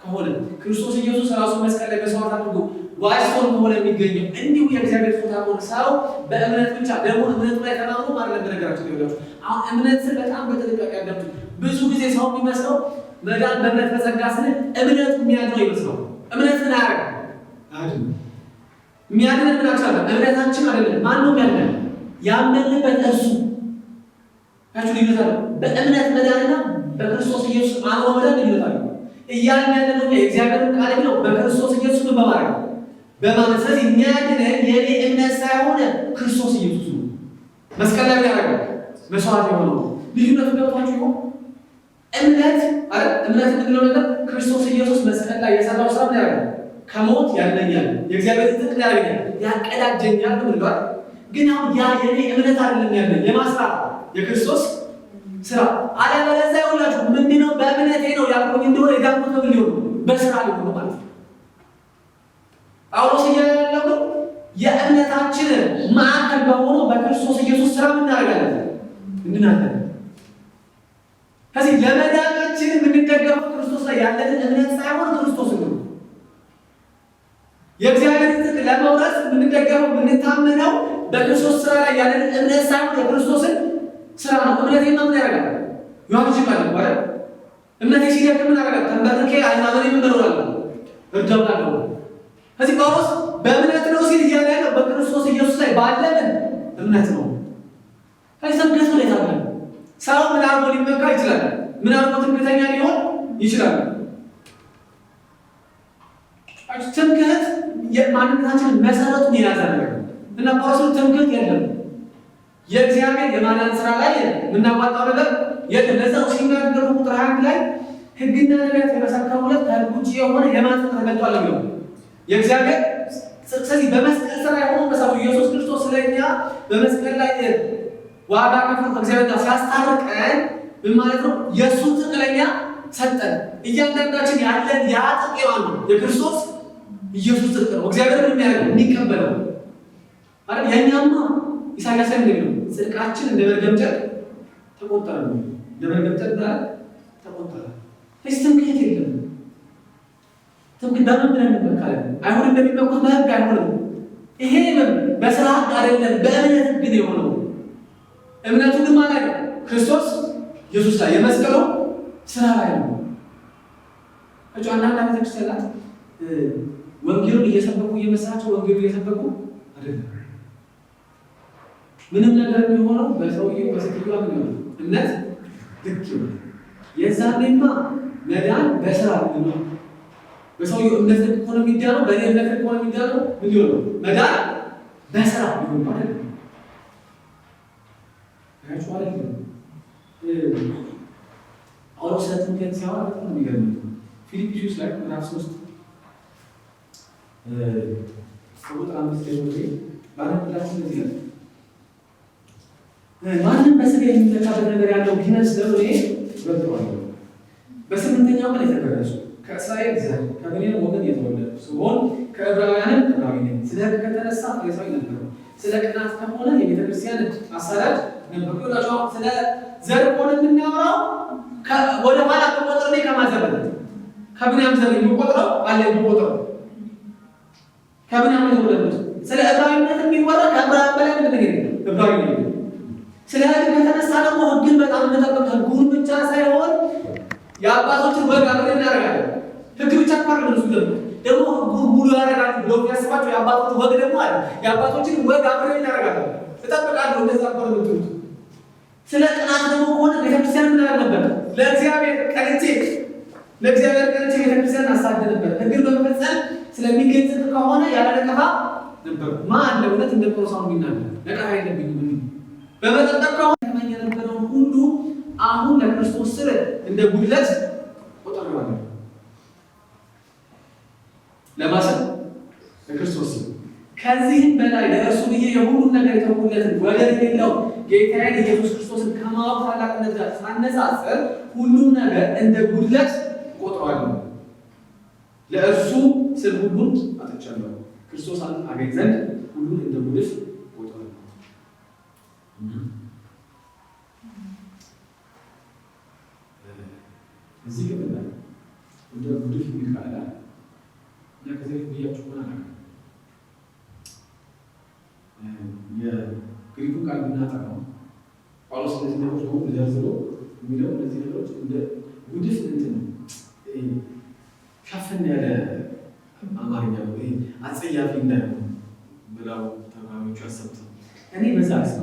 ከሆነ ክርስቶስ ኢየሱስ ራሱ መስቀል ላይ መስዋዕት አድርጎ ዋጅቶን ከሆነ የሚገኘው እንዲሁ የእግዚአብሔር ስጦታ ከሆነ ሰው በእምነት ብቻ ደግሞ እምነቱ ላይ ተማምኖ ማለት በነገራችን ይወላችሁ አሁን እምነት በጣም በጥንቃቄ ያዳምጡ። ብዙ ጊዜ ሰው የሚመስለው መዳን በእምነት በጸጋ ስንል እምነቱ የሚያድነው ይመስለው። እምነት ምን ያደርግ አይደለም የሚያድነን ምናችን አለ እምነታችን አይደለም። ማን ነው የሚያድነን? ያመንበት እርሱ ታችሁ ይመጣል። በእምነት መዳንና በክርስቶስ ኢየሱስ አምኖ መዳን ይመጣል። እያልን ያለነው የእግዚአብሔርን ቃል ነው በክርስቶስ ኢየሱስ በማድረግ በማመን። ስለዚህ የሚያድነን የኔ እምነት ሳይሆን ክርስቶስ ኢየሱስ ነው። መስቀል ላይ ያደረገው መስዋዕት የሆነው ልዩነቱ ገብቷችሁ ይሆን? እምነት አይደል? እምነት የምንለው ነገር ክርስቶስ ኢየሱስ መስቀል ላይ የሰራው ስራ ምን ያደርጋል? ከሞት ያድነኛል፣ የእግዚአብሔር ጽድቅ ያደርገኛል፣ ያቀዳጀኛል ብሏል። ግን አሁን ያ የኔ እምነት አይደለም ያለኝ የማስራት የክርስቶስ ስራ አለበለዚያ ይኸውላችሁ ምንድነው በእምነቴ ነው ያልኩኝ እንደሆነ የዳንኩት ነው ሊሆን በስራ ሊሆን ማለት ነው። ጳውሎስ እያለ ያለው የእምነታችን ማዕከል በሆነው በክርስቶስ ኢየሱስ ስራ እናደርጋለን እንድናለን። ከዚህ ለመዳናችን የምንደገፈው ክርስቶስ ላይ ያለንን እምነት ሳይሆን ክርስቶስን ነው። የእግዚአብሔር ጽድቅ ለመውረስ የምንደገፈው የምንታመነው በክርስቶስ ስራ ላይ ያለንን እምነት ሳይሆን የክርስቶስን ስራ ነው። እምነቴን ምን ያደርጋል? ዮሐንስ ይባላል ማለት እምነቴ ሲደክም ምን ያደርጋል? ተንበርክኬ ሃይማኖቴን ምን እኖራለሁ? እርዳውላለሁ። ከዚህ ጳውሎስ በእምነት ነው ሲል እያለ ያለው በክርስቶስ ኢየሱስ ላይ ባለን እምነት ነው። ከዚህ ትምክህት ነው የታመነ ሰው ምን አድርጎ ሊመካ ይችላል? ምን አድርጎ ትምክህተኛ ሊሆን ይችላል? ትምክህት የማንነታችንን መሰረቱን የያዘ ነገር እና ጳውሎስ ትምክህት የለም የእግዚአብሔር የማዳን ስራ ላይ የምናዋጣው ነገር የለም። ለዛው ሲናገሩ ቁጥር 21 ላይ ሕግና ነቢያት የመሰከሩለት ከሕግ ውጭ የሆነ የማን ተገልጧል ነው የእግዚአብሔር። ስለዚህ በመስቀል ስራ የሆነ መሳፉ ኢየሱስ ክርስቶስ ስለኛ በመስቀል ላይ ዋጋ ከፍሎ ከእግዚአብሔር ጋር ሲያስታርቀን ምን ማለት ነው? የእሱ ጥቅም ለኛ ሰጠን። እያንዳንዳችን ያለን ያ ጥቅም ነው የክርስቶስ ኢየሱስ ጥቅም ነው። እግዚአብሔር ምን የሚያደርገው የሚቀበለው አይደል? የኛማ ኢሳይያስ እንደሚለው ጽድቃችን እንደ መርገም ጨርቅ ተቆጠረ ነው። እንደ መርገም ጨርቅ ተቆጠረ። እዚህ ትምክህት የለም። ትምክህት በምን ብለን እንመካለን? አይሁን እንደሚመኩት በሕግ አይሆንም። ይሄ በስራ ሕግ አይደለም፣ በእምነት ሕግ ነው የሆነው። እምነቱ ግን ማለት ነው ክርስቶስ ኢየሱስ ላይ የመስቀለው ስራ ላይ ነው። አንዳንድ ቤተክርስቲያናት ወንጌሉን እየሰበኩ እየመሰላቸው ወንጌሉን እየሰበኩ አይደለም። ምንም ነገር የሚሆነው በሰውዬው በሴትዮዋ ነው እምነት ልክ ነው። የዛኔማ መዳን በስራ ነው። በሰውዬው እምነት ልክ ሆነ የሚዳነው በእኔ እምነት ልክ ሆነ የሚዳነው ምን ነው? መዳን በስራ ነው ማለት ነው። ያቺ ማለት ነው አሁን ስለትምክህት ሲያወራ በጣም የሚገርም ነው። ፊልጵስዩስ ላይ ምዕራፍ 3 ቁጥር 5 ላይ ባለምላችን እንደዚህ ነው ማንም በስጋ የሚመካበት ነገር ያለው ቢመስለው እኔ እበልጠዋለሁ። በስምንተኛው ቀን የተገረዙ ከእስራኤል ዘር ከብንያም ወገን የተወለዱ ሲሆን ከዕብራውያንም ዕብራዊ ነኝ። ስለ ሕግ ከተነሳ ፈሪሳዊ ነበርኩ። ስለ ቅናት ከሆነ የቤተ ክርስቲያን አሳዳጅ ነበርኩ። ይላቸው ስለ ዘር ከሆነ የምናወራው ወደ ኋላ በቆጥር ላይ ከማዘበት ከብንያም ዘር የሚቆጥረው አለ የሚቆጥረው ከብንያም የተወለዱት ስለ ዕብራዊነት የሚወራ ከዕብራውያን በላይ ምን ነገር ዕብራዊ ነኝ። ስለ ሕግ ከተነሳ ደግሞ ሕግን በጣም መጠበቅ ሕጉን ብቻ ሳይሆን የአባቶችን ወግ አብረን እናደርጋለን። ሕግ ብቻ ካር ነው ደግሞ ሕጉን ሙሉ ያደርጋል ብለው ያስባቸው የአባቶች ወግ ደግሞ አለ። የአባቶችን ወግ አብረን እናደርጋለን እጠብቃለሁ። እንደዛ ባለ ነው። ስለ ቅናት ደግሞ ከሆነ ቤተክርስቲያን ምን ነበር? ለእግዚአብሔር ቀንቼ ቤተክርስቲያን አሳደነበር። ሕግን በመፈጸም ስለሚገኝ ጽድቅ ከሆነ ያለ ነቀፋ ነበር። ማን ለእውነት እንደ ጳውሎስ የሚናገር ነቀፋ የለብኝም በመጠበቅ ከሆነ የነበረውን ሁሉ አሁን ለክርስቶስ ስለ እንደ ጉድለት ቆጥሬዋለሁ። ለማሰብ ለክርስቶስ ከዚህም በላይ ለእርሱ ብዬ የሁሉን ነገር የተውኩለትን ወደር የሌለው ጌታዬን ኢየሱስ ክርስቶስን ከማወቅ ታላቅነት ጋር ሳነጻጽር ሁሉም ነገር እንደ ጉድለት ቆጥሬዋለሁ። ለእርሱ ስል ሁሉን አጥቻለሁ፣ ክርስቶስ አገኝ ዘንድ ሁሉን እንደ ጉድፍ ቆጥሬዋለሁ። እዚህ ግን እንደ ጉድፍ ይቃላል እና ከዚህ ብያችሁ ሆነ የግሪኩ ቃል ብናጠራው ጳውሎስ እነዚህ ነገሮች ደግሞ ዘርዝሮ የሚለው እነዚህ ነገሮች እንደ ጉድፍ እንትን ሸፈን ያለ አማርኛ ነው። ይሄ አጸያፊ እንዳይሆን ብለው ተማሪዎቹ ያሰቡት እኔ በዛ አስባ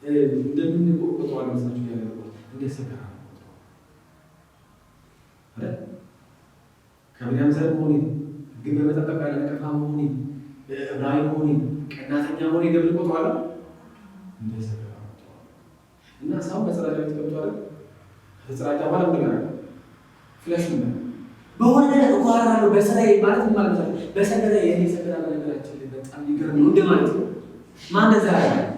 እንደምን ቆጥሯል መሰላችሁ ያለው እንደ ሰከራ አይደል? ከብንያም ዘር መሆኔ ግን በመጠበቅ ያለ ነቀፋ መሆኔ ዕብራዊ መሆኔ ቀናተኛ መሆኔ እንደምን ቆጥሯል? እንደ ሰከራ እና ሰው በጽራጃ ቤት ገብቷል። ከጽራጃ በኋላ ምን ያደርጋል? ፍለሽ ነው በሆነ ነገር እኮራራለሁ በሰራዬ ማለት ምን ማለት ነው? በሰገደ የኔ ሰገዳ በነገራችን ላይ በጣም ይገርም ነው እንደማለት ነው። ማን እንደዛ ያደርጋል?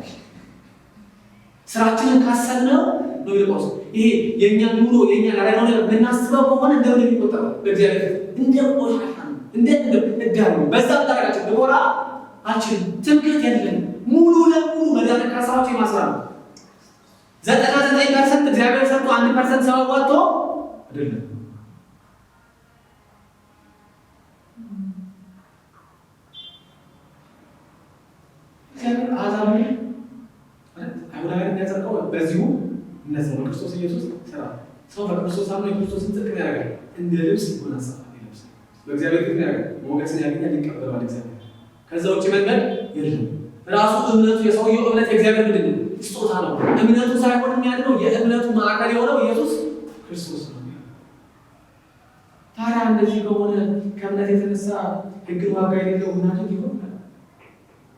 ስራችንን ካሰብነው ነው ይልቆስ ይሄ የኛ ኑሮ የኛ ያደረገው ነገር ብናስበው ከሆነ እንደምን የሚቆጠረው በእግዚአብሔር እንደ ቆሻሻ ነው እንደ እዳር ነው። በዛ ታረጋችሁ ደቦራ አልችልም። ትምክህት የለም። ሙሉ ለሙሉ መዳን ከሰዎች የማስራ ነው። 99% እግዚአብሔር ሰጥቶ 1% ሰው አዋጥቶ አይደለም። እግዚአብሔር አዛም አይሁዳውያን ያጸድቀው በዚሁ እነዚህ በክርስቶስ ኢየሱስ ስራ ሰው በክርስቶስ አምኖ የክርስቶስን ጽድቅ ያደርጋል። እንደ ልብስ ይጎናጸፋል። በእግዚአብሔር ፊት ያደርጋል። ሞገስን ያገኛል፣ ይቀበላል እግዚአብሔር። ከዛ ውጭ መንገድ የለም። ራሱ እምነቱ የሰውየው እምነት የእግዚአብሔር ምንድን ነው? ስጦታ ነው። እምነቱ ሳይሆን የሚያድነው የእምነቱ ማዕከል የሆነው ኢየሱስ ክርስቶስ ነው። ታዲያ እንደዚህ ከሆነ ከእምነት የተነሳ ሕግን ዋጋ የሌለው ምናምን ይሆናል።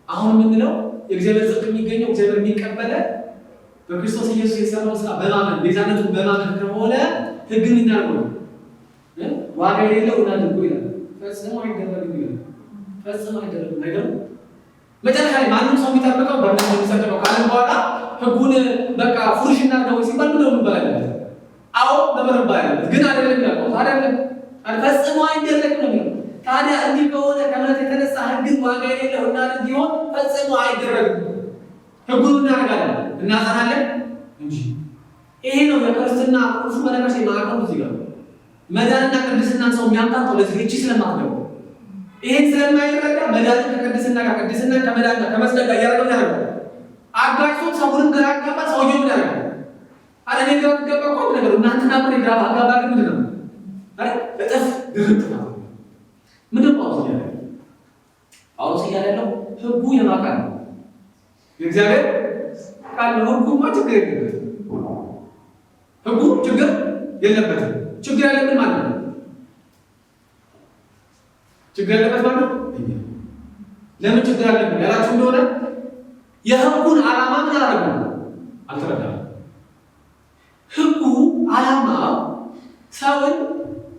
አሁን የምንለው የእግዚአብሔር ጽድቅ የሚገኘው እግዚአብሔር የሚቀበለ በክርስቶስ ኢየሱስ የሰራው ስራ በማመን ቤዛነቱን በማመን ከሆነ ሕግን ይናገሩ ዋጋ የሌለው እናድርጎ ይላል። ፈጽሞ አይደረግም ይላል። ፈጽሞ አይደረግም ነገር መጨረሻ ላይ ማንም ሰው የሚጠብቀው በእምነት የሚሰጠው ካለ በኋላ ሕጉን በቃ ፉርሽ እናድርገው ሲባል ምንድነው የሚባለው? አዎ በመረባ ያለበት ግን አይደለም ይላል። አይደለም ፈጽሞ አይደረግም ነው የሚለው። ታዲያ እንዲህ ከሆነ ከእምነት የተነሳ ሕግን ዋጋ የሌለው እናድርግ ቢሆን ፈጽሞ አይደረግም። ሕጉን እናደርጋለን እናጸናለን እንጂ ይሄ ነው የክርስትና ቁልፉ መነሻ ማዕከሉ። እዚህ ጋር መዳንና ቅድስና ሰው የሚያምጣው ለዚህ እቺ ስለማትገቡ ይሄን ስለማይረዳ መዳንን ከቅድስና ጋር ቅድስና ከመዳን ጋር ከመስቀል ጋር ያለው ያለው አጋጭቶት ሰውን ግራ አጋባ። ሰውየው ምን ያደርጋል? አረ እኔ ግራ ገባ እኮ ነገር እናንተና ምን ግራ አጋባ ግን ምንድን ነው? አረ እጥፍ ድርቅ ነው። ምንድን ነው ጳውሎስ እያለ ያለው? ሕጉ የማቃል ነው የእግዚአብሔር ቃል ነው። ሕጉማ ችግር የለበትም። ሕጉ ችግር የለበትም። ችግር ያለብን ማለት ነው። ችግር ያለበት ማለት ነው። ለምን ችግር ያለብን ያላችሁ እንደሆነ የሕጉን ዓላማ ምን አደረገ? አልተረዳም። ሕጉ ዓላማ ሰውን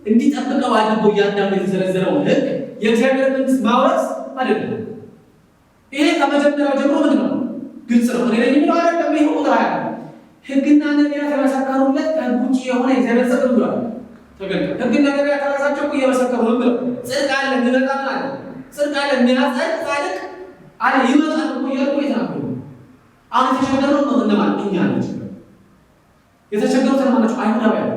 እንዲጠብቀው አድርጎ እያንዳንዱ የተዘረዘረውን ሕግ የእግዚአብሔር መንግስት ማውረስ አይደለም። ይሄ ከመጀመሪያው ጀምሮ ምንድን ነው? ግልጽ ነው። እኔ የሚለው አይደለም። ይሄ ቁጥር ሀያ ሕግና ነቢያት የመሰከሩለት ከሕግ ውጭ የሆነ የእግዚአብሔር ጽድቅ ብሏል። ተገልጧል። ሕግና ነቢያት ራሳቸው እኮ እየመሰከሩ ነው ብለው ጽድቅ አለ የሚመጣ አለ ጽድቅ አለ የሚያጸድቅ ጻድቅ አለ ይመጣል እኮ እያሉ የተናገሩ። አሁን የተቸገረው ነው እነማን? እኛ ነች። የተቸገሩት እነማን ናቸው? አይሁዳውያን።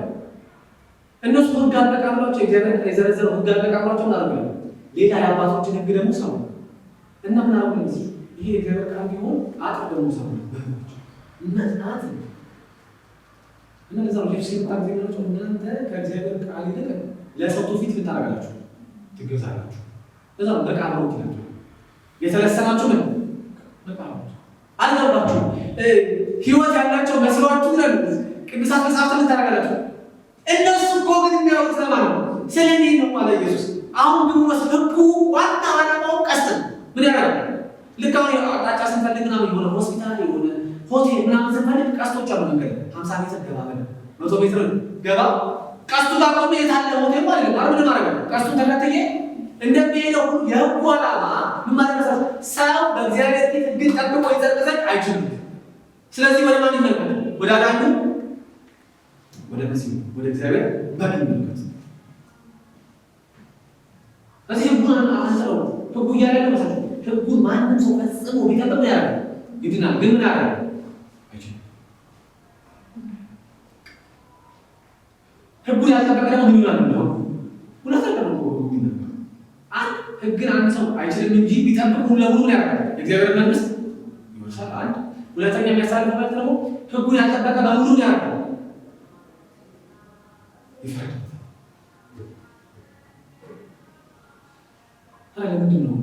እነሱ ሕግ አለቃ ብሏቸው እግዚአብሔር የዘረዘረው ሕግ አለቃ ብሏቸው እናደርጋለን። ሌላ የአባቶችን ሕግ ደግሞ ሰው እና ምን አሁን ይሄ የእግዚአብሔር ቃል ቢሆን አጥር ደግሞ ሰው መጽናት እና ለዛ ነው ሌፍሲ ታግዘናቸው። እናንተ ከእግዚአብሔር ቃል ይልቅ ለሰው ፊት ብታረጋላችሁ ትገዛላችሁ። ለዛ ነው በቃሎት ይላችሁ የተለሰናችሁ ምን በቃሎት አልገባችሁ ህይወት ያላቸው መስሏችሁ ነው። ቅዱሳት መጽሐፍትን ታረጋላችሁ። እነሱ እኮ ግን የሚያወሩት ለማለት ነው ስለኔ ነው ማለት ኢየሱስ። አሁን ግን ሕጉ ዋና ዓላማው ቀስት ምን ያደርጋል? ልክ አሁን አቅጣጫ ስንፈልግ ምናምን የሆነ ሆስፒታል የሆነ ሆቴል ምናምን ስንፈልግ ቀስቶች አሉ። መንገድ 50 ሜትር ገባ በለ 100 ሜትር ገባ ቀስቱ ጋር ቆሜ የታለ ሆቴል ማለት ነው። ምን ማድረግ ነው? ቀስቱን ተከትዬ እንደሚሄደው ሁሉ የሕጉ ዓላማ ምን ማለት ነው? ሰው በእግዚአብሔር ፊት ሕግን ጠብቆ ይጸድቅ አይችልም። ስለዚህ ወደ ማን ይመለከት? ወደ አዳኙ ወደ መሲሁ ወደ እግዚአብሔር በግ ይመለከት። ስለዚህ ሕጉን አንሰው ሕጉ እያለ ነው ማለት ነው። ሕጉን ማንም ሰው ፈጽሞ ቢጠብቅ ያደርጋል ይድናል። ግን ምን ያደርጋል? አይችልም። ሕጉን ያልጠበቀ ደግሞ ምን ይሆናል ነው? ሁለት ነገር ነው የሚነገረው። አንድ ሕግን አንድ ሰው አይችልም እንጂ ቢጠብቅ ሁሉ ለሙሉ ያደርጋል የእግዚአብሔር መንግስት ይወርሳል። አንድ ሁለተኛ የሚያሳልፈው ደግሞ ሕጉን ያልጠበቀ በሙሉ ያደርጋል ይፈርዳል። ለምንድን ነው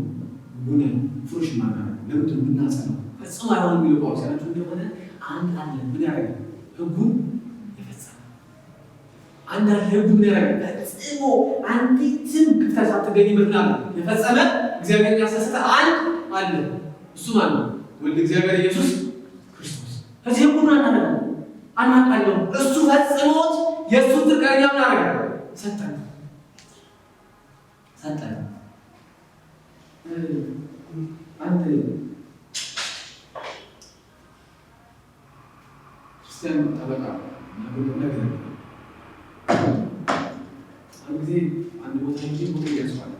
ቡነ ፍሩሽ ማናረ ለምንድን ነው የምናጸናው? ፈጽሞ አይሆንም የሚለው ጳውሎስ ያላችሁ እንደሆነ አንድ አለ ምን ያደርጋል? ሕጉን የፈጸመ አንድ አለ። ሕጉን ምን ያደርጋል? ፈጽሞ አንዲትም ክፍተት ሳትገኝበት የፈጸመ እግዚአብሔር ያስደሰተ አንድ አለ። እሱ ማን ነው? ወልደ እግዚአብሔር ኢየሱስ ክርስቶስ። ከዚህ ሕጉን አናውቃለሁ። እሱ ፈጽሞት የእሱን ትክክለኛ ምን ያደርጋል? ሰጠን። አንድ ክርስቲያን ጠበቃ ነገር አንድ ጊዜ አንድ ቦታ ሄጄ ሆቴል ያስዋል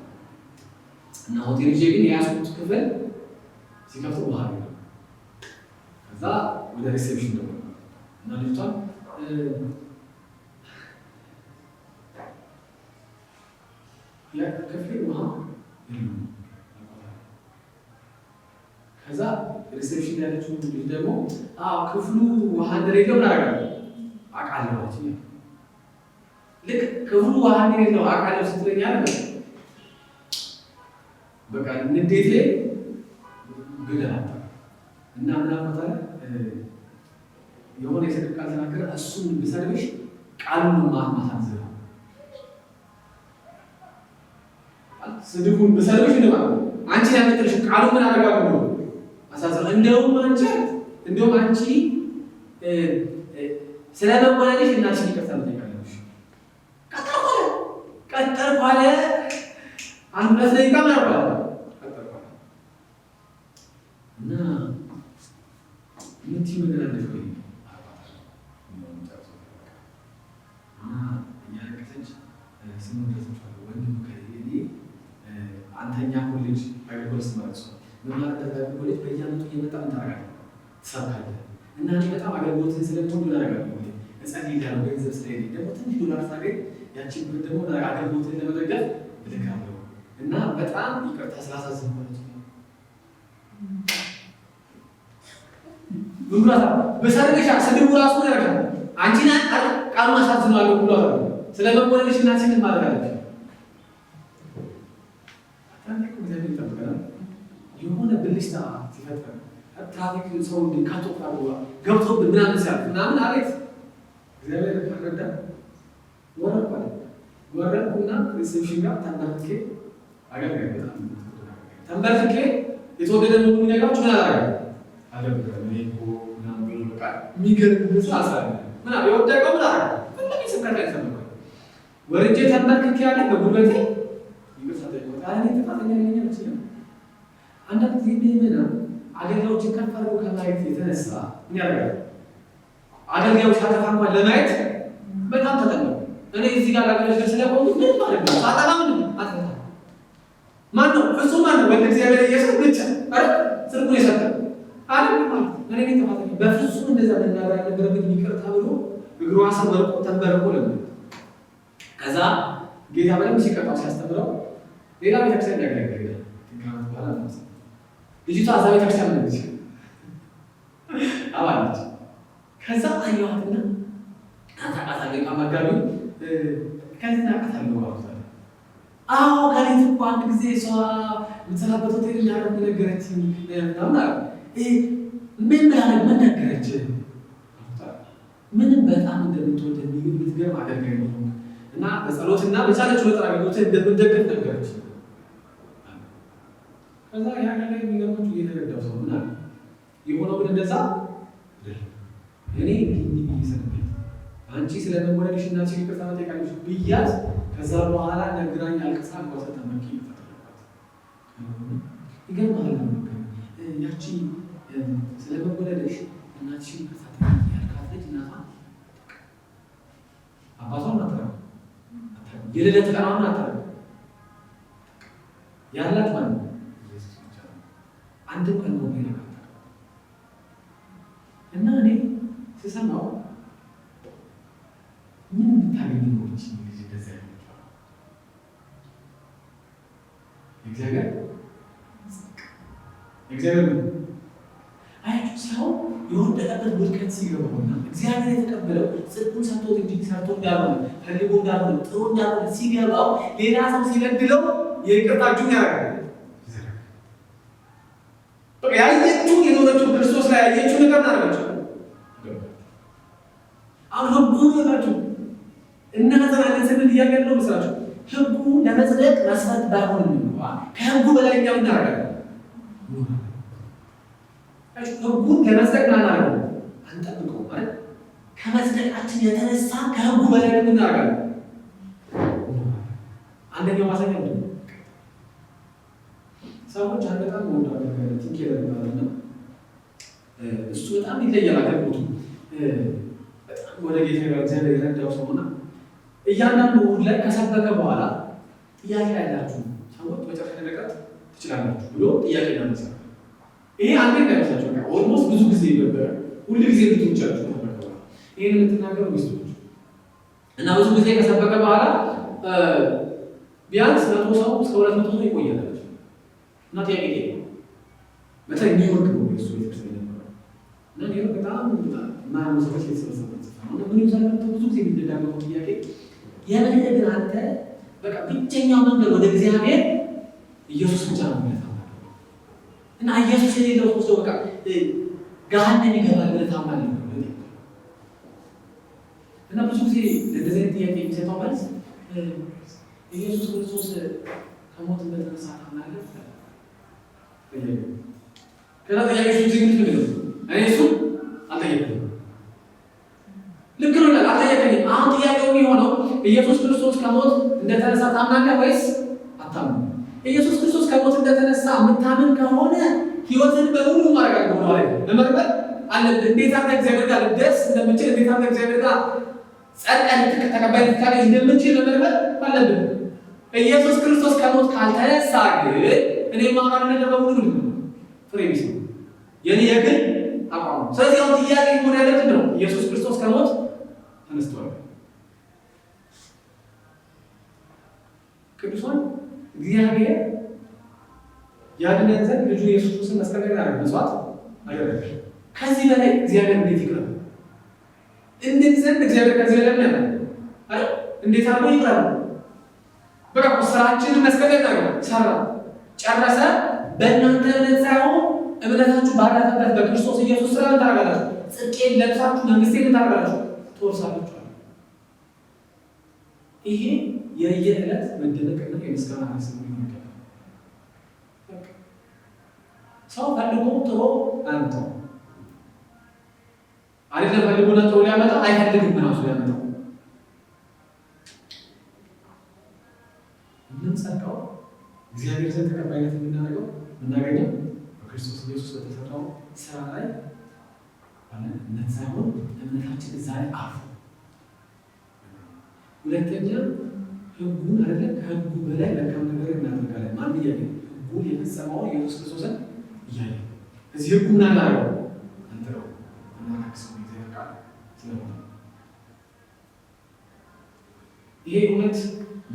እና ሆቴል ሄጄ ግን የያዝኩት ክፍል ሲከፍቱ ባህል ነው። ከዛ ወደ ሪሴፕሽን ደግሞ እና ልጅቷን ክፍሌ ውሃ የለም። ከዛ ሪሴፕሽን ያለችው ልጅ ደግሞ ክፍሉ ውሃ እንደሌለው እናደርጋለን አውቃለሁ አለች። ልክ ክፍሉ ውሃ እንደሌለው አውቃለሁ ስትለኝ አለ በቃ ንዴቴ ግደላታ እና ምናምን የሆነ የስድብ ቃል ተናገረ። እሱን ብሰድብሽ ቃሉን ማሳዘብ ስድቡን ብሰድብሽ እንደማ አንቺ ያመጣሽ ቃሉ ምን አደረጋለሁ ነው አሳዘብ። እንደውም አንቺ ስለመወለድሽ እናትሽ ይቅርታ ትጠይቃለሽ። ቀጠር ባለ አንድ ሁለት ደቂቃ ምናምን እና ምን ትይመናለሽ ወይ እያለቀሰች ስሙን ደረሰችዋለሁ። ወንድም ከእኔ አንተኛ ኮሌጅ አገልግሎት ማለት ነው በማለት ኮሌጅ በየዓመቱ እየመጣ ምን ታደርጋለህ? ትሰብካለህ። እና እኔ በጣም አገልግሎትን ስለምወድ አደርጋለሁ። እጸልያለሁ። ገንዘብ ስለሌለኝ ደግሞ ትንሽ ዶላር ሳገኝ ያቺን ብር ደግሞ አገልግሎትን ለመደገፍ እልካለሁ። እና በጣም ይቅርታ ስላሳዘንኩት ብሏታ በሰርገሻ ስድቡ ራሱ ያደርጋል። አንቺን ቃሉ አሳዝነዋለሁ ብሏታ ስለመወለድሽ እናትሽን ማድረግ አለብሽ። የሆነ ብልሽታ ሲፈጠር ትራፊክ ሰው ካቶፋ ገብቶብን ምናምን ሲያልፍ ምናምን አቤት እግዚአብሔር ረዳ ወረድኩና ሪሴፕሽን ጋር ተንበርክኬ አገልጋይ በጣም ተንበርክኬ የተወደደ ነው የሚነግራችሁ ምን አደረገ አገልጋይ ሜኮ ምናምን በቃ የሚገርም ብዙ አሳለ ምናምን የወደቀው ምን አደረገ እንደዚህ ስብከት ላይ ተመልከው ወርጄ ተንበርክኬ ያለ በጉልበቴ ይመሳሰል ወጣኔ ተፋተኛ ነኝ ነው። አንዳንድ ጊዜ ምንና አገልጋዮችን ከፍ አድርጎ ከማየት የተነሳ ምን ያደርጋል? አገልጋዮች ካጠፋ እንኳን ለማየት በጣም ተጠንቀቁ። እኔ እዚህ ጋር አገልጋዮች ስለቆሙ ምን ማለት ነው? ሳጠፋ ምን አጥፋ ማን ነው? እሱ ማን ነው? ወደ እግዚአብሔር ኢየሱስ ብቻ ጽድቁን የሰጠው አይደል ማለት እኔ ነኝ ተፋተኛ። በፍጹም እንደዛ መናገር ያለበት ይቅርታ ብሎ እግሩ አሰር ወርቆ ተንበረቆ ለምን ከዛ ጌታ በደንብ ሲቀጣው ሲያስተምረው ሌላ ቤተክርስቲያን ያገለግላል። ትንካት በኋላ ነው ልጅቷ እዛ ቤተክርስቲያን ነች አባለች። ከዛ አየኋትና አታቃታለኝ አማጋቢ ከዚያ አቃታለሁ አውጣ አዎ ከሌት እኮ አንድ ጊዜ እሷ የምትሰራበት ሆቴል ያደረጉ ነገረችኝ ምናምን አለ። ምን ብላለች? ምን ነገረች? ምንም በጣም እንደምትወድ የምትገርም አገልጋይ ነው እና በጸሎትና በቻለችው ወጥራ አገልግሎት እንደምትደግፍ ነገረች። ከዛ ያ ነገር የሚገርማችሁ እየተረዳው ሰው እና የሆነው ግን እንደዛ እኔ ይሰጥልኝ አንቺ ስለመወለድሽ እና ሲል ይቅርታ መጠየቃለሽ ብያት ከዛ በኋላ ነግራኝ አልቅሳ እንኳን ተመኪ ይፈታልባት ይገርማል። ያቺ ስለመወለድሽ እናትሽ ይቅርታ ያልካለች እናቷ አባቷን አትረው የልደት ቀኗን አትረው ያላት ማለት ነው። አንድ ቀን ነው ይላል እና እኔ ስሰማው ምን እንድታገኝ ነው እንጂ ልጅ እንደዛ ያለው እግዚአብሔር አያችሁ ሰው የወደቀበት ውድቀት ሲገባውና እግዚአብሔር የተቀበለው ጽድቁን ሰጥቶት እንጂ ሰርቶ እንዳልሆነ ፈልጎ እንዳልሆነ ጥሩ እንዳልሆነ ሲገባው ሌላ ሰው ሲበድለው የይቅርታችሁን ያደርጋል። ያየችው የኖረችው ክርስቶስ ላይ ያየችው ነገር እናደርጋችሁ አሁን ህጉ ይላችሁ እናዘናለን ስንል እያገለው መስራችሁ ህጉ ለመጽደቅ መስፈርት ባይሆንም እንኳን ከህጉ በላይ እኛው እናደርጋለን። ህጉን ለመጽደቅ እናደርጋለን አንጠብቀው ማለት ከመጽደቃችን የተነሳ ከህጉ በላይ እናደርጋለን። አንደኛው ማሳያ ነው ሰዎች በጣም ወንዳለ ትንኬለ ባለና እሱ በጣም ይለያል አገልግሎቱ በጣም ወደ ጌታ እግዚአብሔር የረዳው ሰውና እያንዳንዱ እሑድ ላይ ከሰበከ በኋላ ጥያቄ ያላችሁ ሰዎች መጨረሻ ነገር ትችላላችሁ ብሎ ጥያቄ ያነሳል። ይሄ አንዴ እንዳይመስላችሁ በቃ ኦልሞስት ብዙ ጊዜ ነበር። ሁሉ ጊዜ ልትወጫችሁ ነበር። ይሄን የምትናገረው ሚስቶች እና ብዙ ጊዜ ከሰበከ በኋላ ቢያንስ 100 ሰው እስከ 200 ሰው ይቆያል እና ጥያቄ በተለይ ኒውዮርክ ነው እሱ ቤተክርስቲያን ነበር እና ኒውዮርክ በጣም ማንም ሰዎች የተሰበሰበበት ነው። ምን ይመስላል ብዙ ጊዜ የሚደጋገመው ጥያቄ የመለገ አንተ በቃ ብቸኛው መንገድ ወደ እግዚአብሔር ኢየሱስ ብቻ ነው ማለት ነው እና ኢየሱስ የሌለው ሰው በቃ ገሃነም ይገባል ብለህ ታምናለህ እና ብዙ ጊዜ ለዚህ ጥያቄ የሚሰጠው መልስ ኢየሱስ ክርስቶስ ከሞት እንደተነሳ ታምናለህ? ከዛ ጥያቄ ሲዝግት ነው እኔ እሱ አልጠየቀኝም። ልክ ነው ይላል አልጠየቀኝም። አሁን ጥያቄው የሚሆነው ኢየሱስ ክርስቶስ ከሞት እንደተነሳ ታምናለህ ወይስ አታምንም? ኢየሱስ ክርስቶስ ከሞት እንደተነሳ የምታምን ከሆነ ህይወትን በሙሉ ማድረግ ነው ማለት መመርመር አለብህ። እንዴት አንተ እግዚአብሔር ጋር ልደርስ እንደምችል፣ እንዴት አንተ እግዚአብሔር ጋር ጸድቀህ ተቀባይነት ልታገኝ እንደምችል መመርመር አለብህ። ኢየሱስ ክርስቶስ ከሞት ካልተነሳ ግን እኔ ማውራው ነገር በሙሉ ፍሬ ቢስ ነው፣ የኔ የግል አቋም ነው። ስለዚህ አሁን ጥያቄ ሆነ ያለብን ነው ኢየሱስ ክርስቶስ ከሞት ተነስቷል። ቅዱሳን እግዚአብሔር ያድነን ዘንድ ልጁ ኢየሱስ ክርስቶስን መስቀል ላይ ያደረገ መስዋዕት አደረገ። ከዚህ በላይ እግዚአብሔር እንዴት ይቅራል? እንዴት ዘንድ እግዚአብሔር ከዚህ በላይ ምን ያደርጋል? አይደል? እንዴት አድርጎ ይቅራል? በቃ ስራችንን መስቀል ላይ ያደረገ ሰራ፣ ጨረሰ። በእናንተ እምነት ሳይሆን እምነታችሁ ባረፈበት በክርስቶስ ኢየሱስ ስራ ታደርጋላችሁ። ጽድቄን ለብሳችሁ መንግስቴን ታደርጋላችሁ፣ ትወርሳላችሁ። ይሄ የየዕለት መደነቅና የምስጋና ሀሳብ ነው። ሰው ፈልጎ ጥሮ አያመጣው አይደለም። ፈልጎና ጥሮ ሊያመጣ አይፈልግም ራሱ ሊያመጣው። የምንጸድቀው እግዚአብሔር ዘንድ ተቀባይነት የምናደርገው የምናገኘው በክርስቶስ ኢየሱስ በተሰራው ስራ ላይ እምነት ሳይሆን እምነታችን እዛ ላይ አርፎ፣ ሁለተኛ ህጉን አይደለም ከህጉ በላይ መልካም ነገር እናደርጋለን። ማን እያየ ህጉን የፈጸመውን ኢየሱስ ክርስቶስን እያየ እዚህ ህጉ እናላረው አንተው እናክሰው ይዘካል ስለሆነ ይሄ እውነት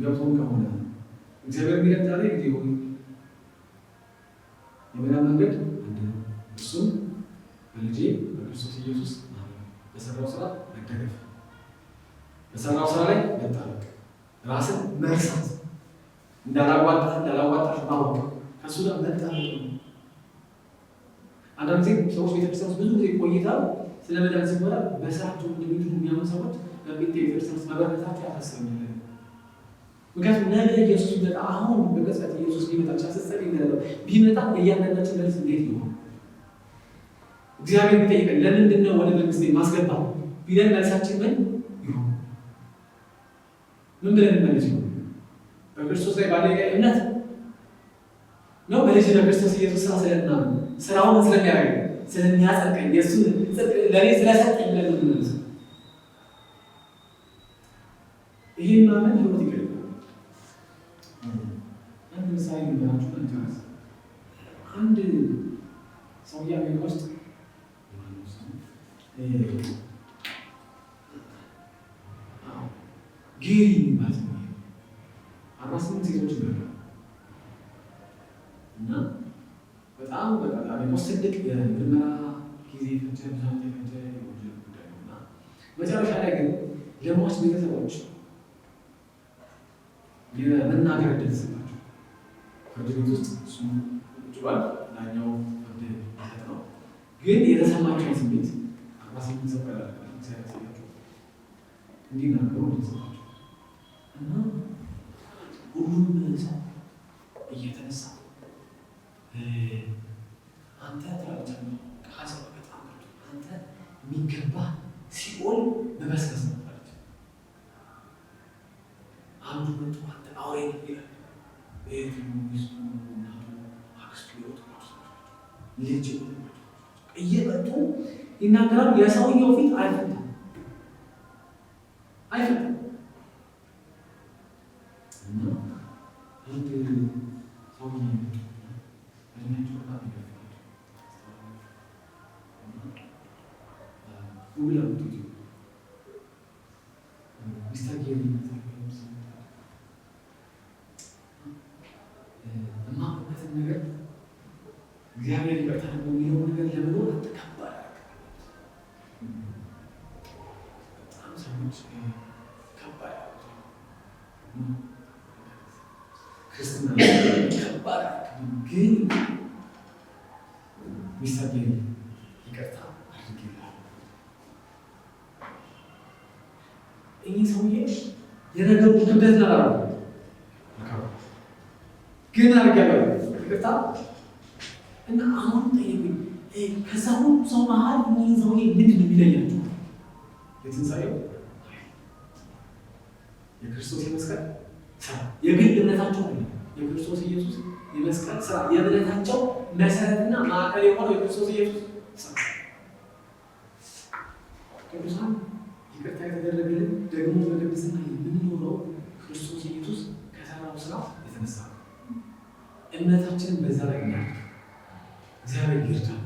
ገብቶን ከሆነ እግዚአብሔር የሚለን ዛሬ እንግዲህ ሆይ የመዳን መንገድ አንድ ነው። እሱም በልጄ በክርስቶስ ኢየሱስ በሰራው ስራ መደገፍ፣ በሰራው ስራ ላይ መጣበቅ፣ ራስን መርሳት፣ እንዳላዋጣሽ ማወቅ፣ ከእሱ ጋር መጣበቅ ነው። አንዳንድ ጊዜ ሰዎች ቤተክርስቲያን ውስጥ ብዙ ጊዜ ቆይተው ስለ መዳን ሲባል በስራቸው እንደሚሉ የሚያምኑ ሰዎች በቤተክርስቲያን ውስጥ መበረታታቸው ያሳስበኛል። ምክንያቱም ነገ ኢየሱስ ቢመጣ አሁን በቅጽበት ኢየሱስ ቢመጣ ቻሰሰል ይነለው ቢመጣ የእያንዳንዳችን መልስ እንዴት ነው? እግዚአብሔር ቢጠይቀን ለምንድን ነው ወደ መንግስቴ ማስገባ ቢለን መልሳችን ምን ይሆን? ምን ብለን መልስ ይሆን? በክርስቶስ ላይ ባለ እምነት ነው? በልጅ በክርስቶስ ኢየሱስ ስራ ስለምናምን ስራውን ስለሚያደርግ ስለሚያጸድቀኝ የእሱን ጽድቅ ለእኔ ስለሰጠኝ ብለን የምንመልስ ይህን ማመን ህይወት ይገኛል። አንድ ምሳሌ ልንገራችሁ እንጨርስ። አንድ ሰውዬ አሜሪካ ውስጥ ጌሪ የሚባል ሰው 48 ሴቶች ይበላል እና በጣም አሜሪካ ውስጥ ትልቅ የምርመራ ጊዜ ፈጀ፣ ብዛት የፈጀ የወንጀል ጉዳይ ነው እና መጨረሻ ላይ ግን ለሟች ቤተሰቦች የመናገር እድል ተሰጣቸው። ፍርድ ቤት ውስጥ እሱም ጭሏል፣ ዳኛው ፍርድ ይሰጥ ነው። ግን የተሰማቸውን ስሜት 48 ሰው ቀላል ሲያሳያቸው እንዲናገሩ ተሰጣቸው እና ሁሉም ሰው እየተነሳ አንተ ትራብቻለ ቃሰ በጣም አንተ የሚገባ ሲኦል መመስከስ ነበረች። አንዱ መጡ አንተ አውሬ ይላል። ቤቱ ሚስቱ እናቱ አክስቱ ይወጡ ልጅ እየመጡ ይናገራሉ። የሰውየው ፊት አይፈታም አይፈታም። እና አንድ ሰውዬ እድሜያቸው በጣም ይገፋል ጉብል አምጥቶ ሚስተር ጌሪ የማውቅበትን ነገር እግዚአብሔር ይቅርታ የሚለው ነገር ለመኖር አትከባድ በጣም ሰዎች ከባድ ክርስትና ከባድ ግን ሚስተር ጌሪ ይቅርታ አድርጌልሃል። ይህ ሰውዬ የነገሩ ክብደት ነበር ግን አድርጌያለሁ ይቅርታ እና አሁን ጠይቁኝ ከዛ ሁሉ ሰው መሀል ይህ ሰውዬ ምንድን ነው የሚለያቸው? የትንሣኤው የክርስቶስ የመስቀል ስራ የግል እምነታቸው የክርስቶስ ኢየሱስ የመስቀል ስራ የእምነታቸው መሰረትና ማዕከል የሆነው የክርስቶስ ኢየሱስ ስራ። ቅዱሳን ይቅርታ የተደረገልን ደግሞ በቅድስና የምንኖረው ክርስቶስ ኢየሱስ ከሰራው ስራ የተነሳ ነው። እምነታችንን በዛ ላይ እናድርግ። እግዚአብሔር ይርዳል።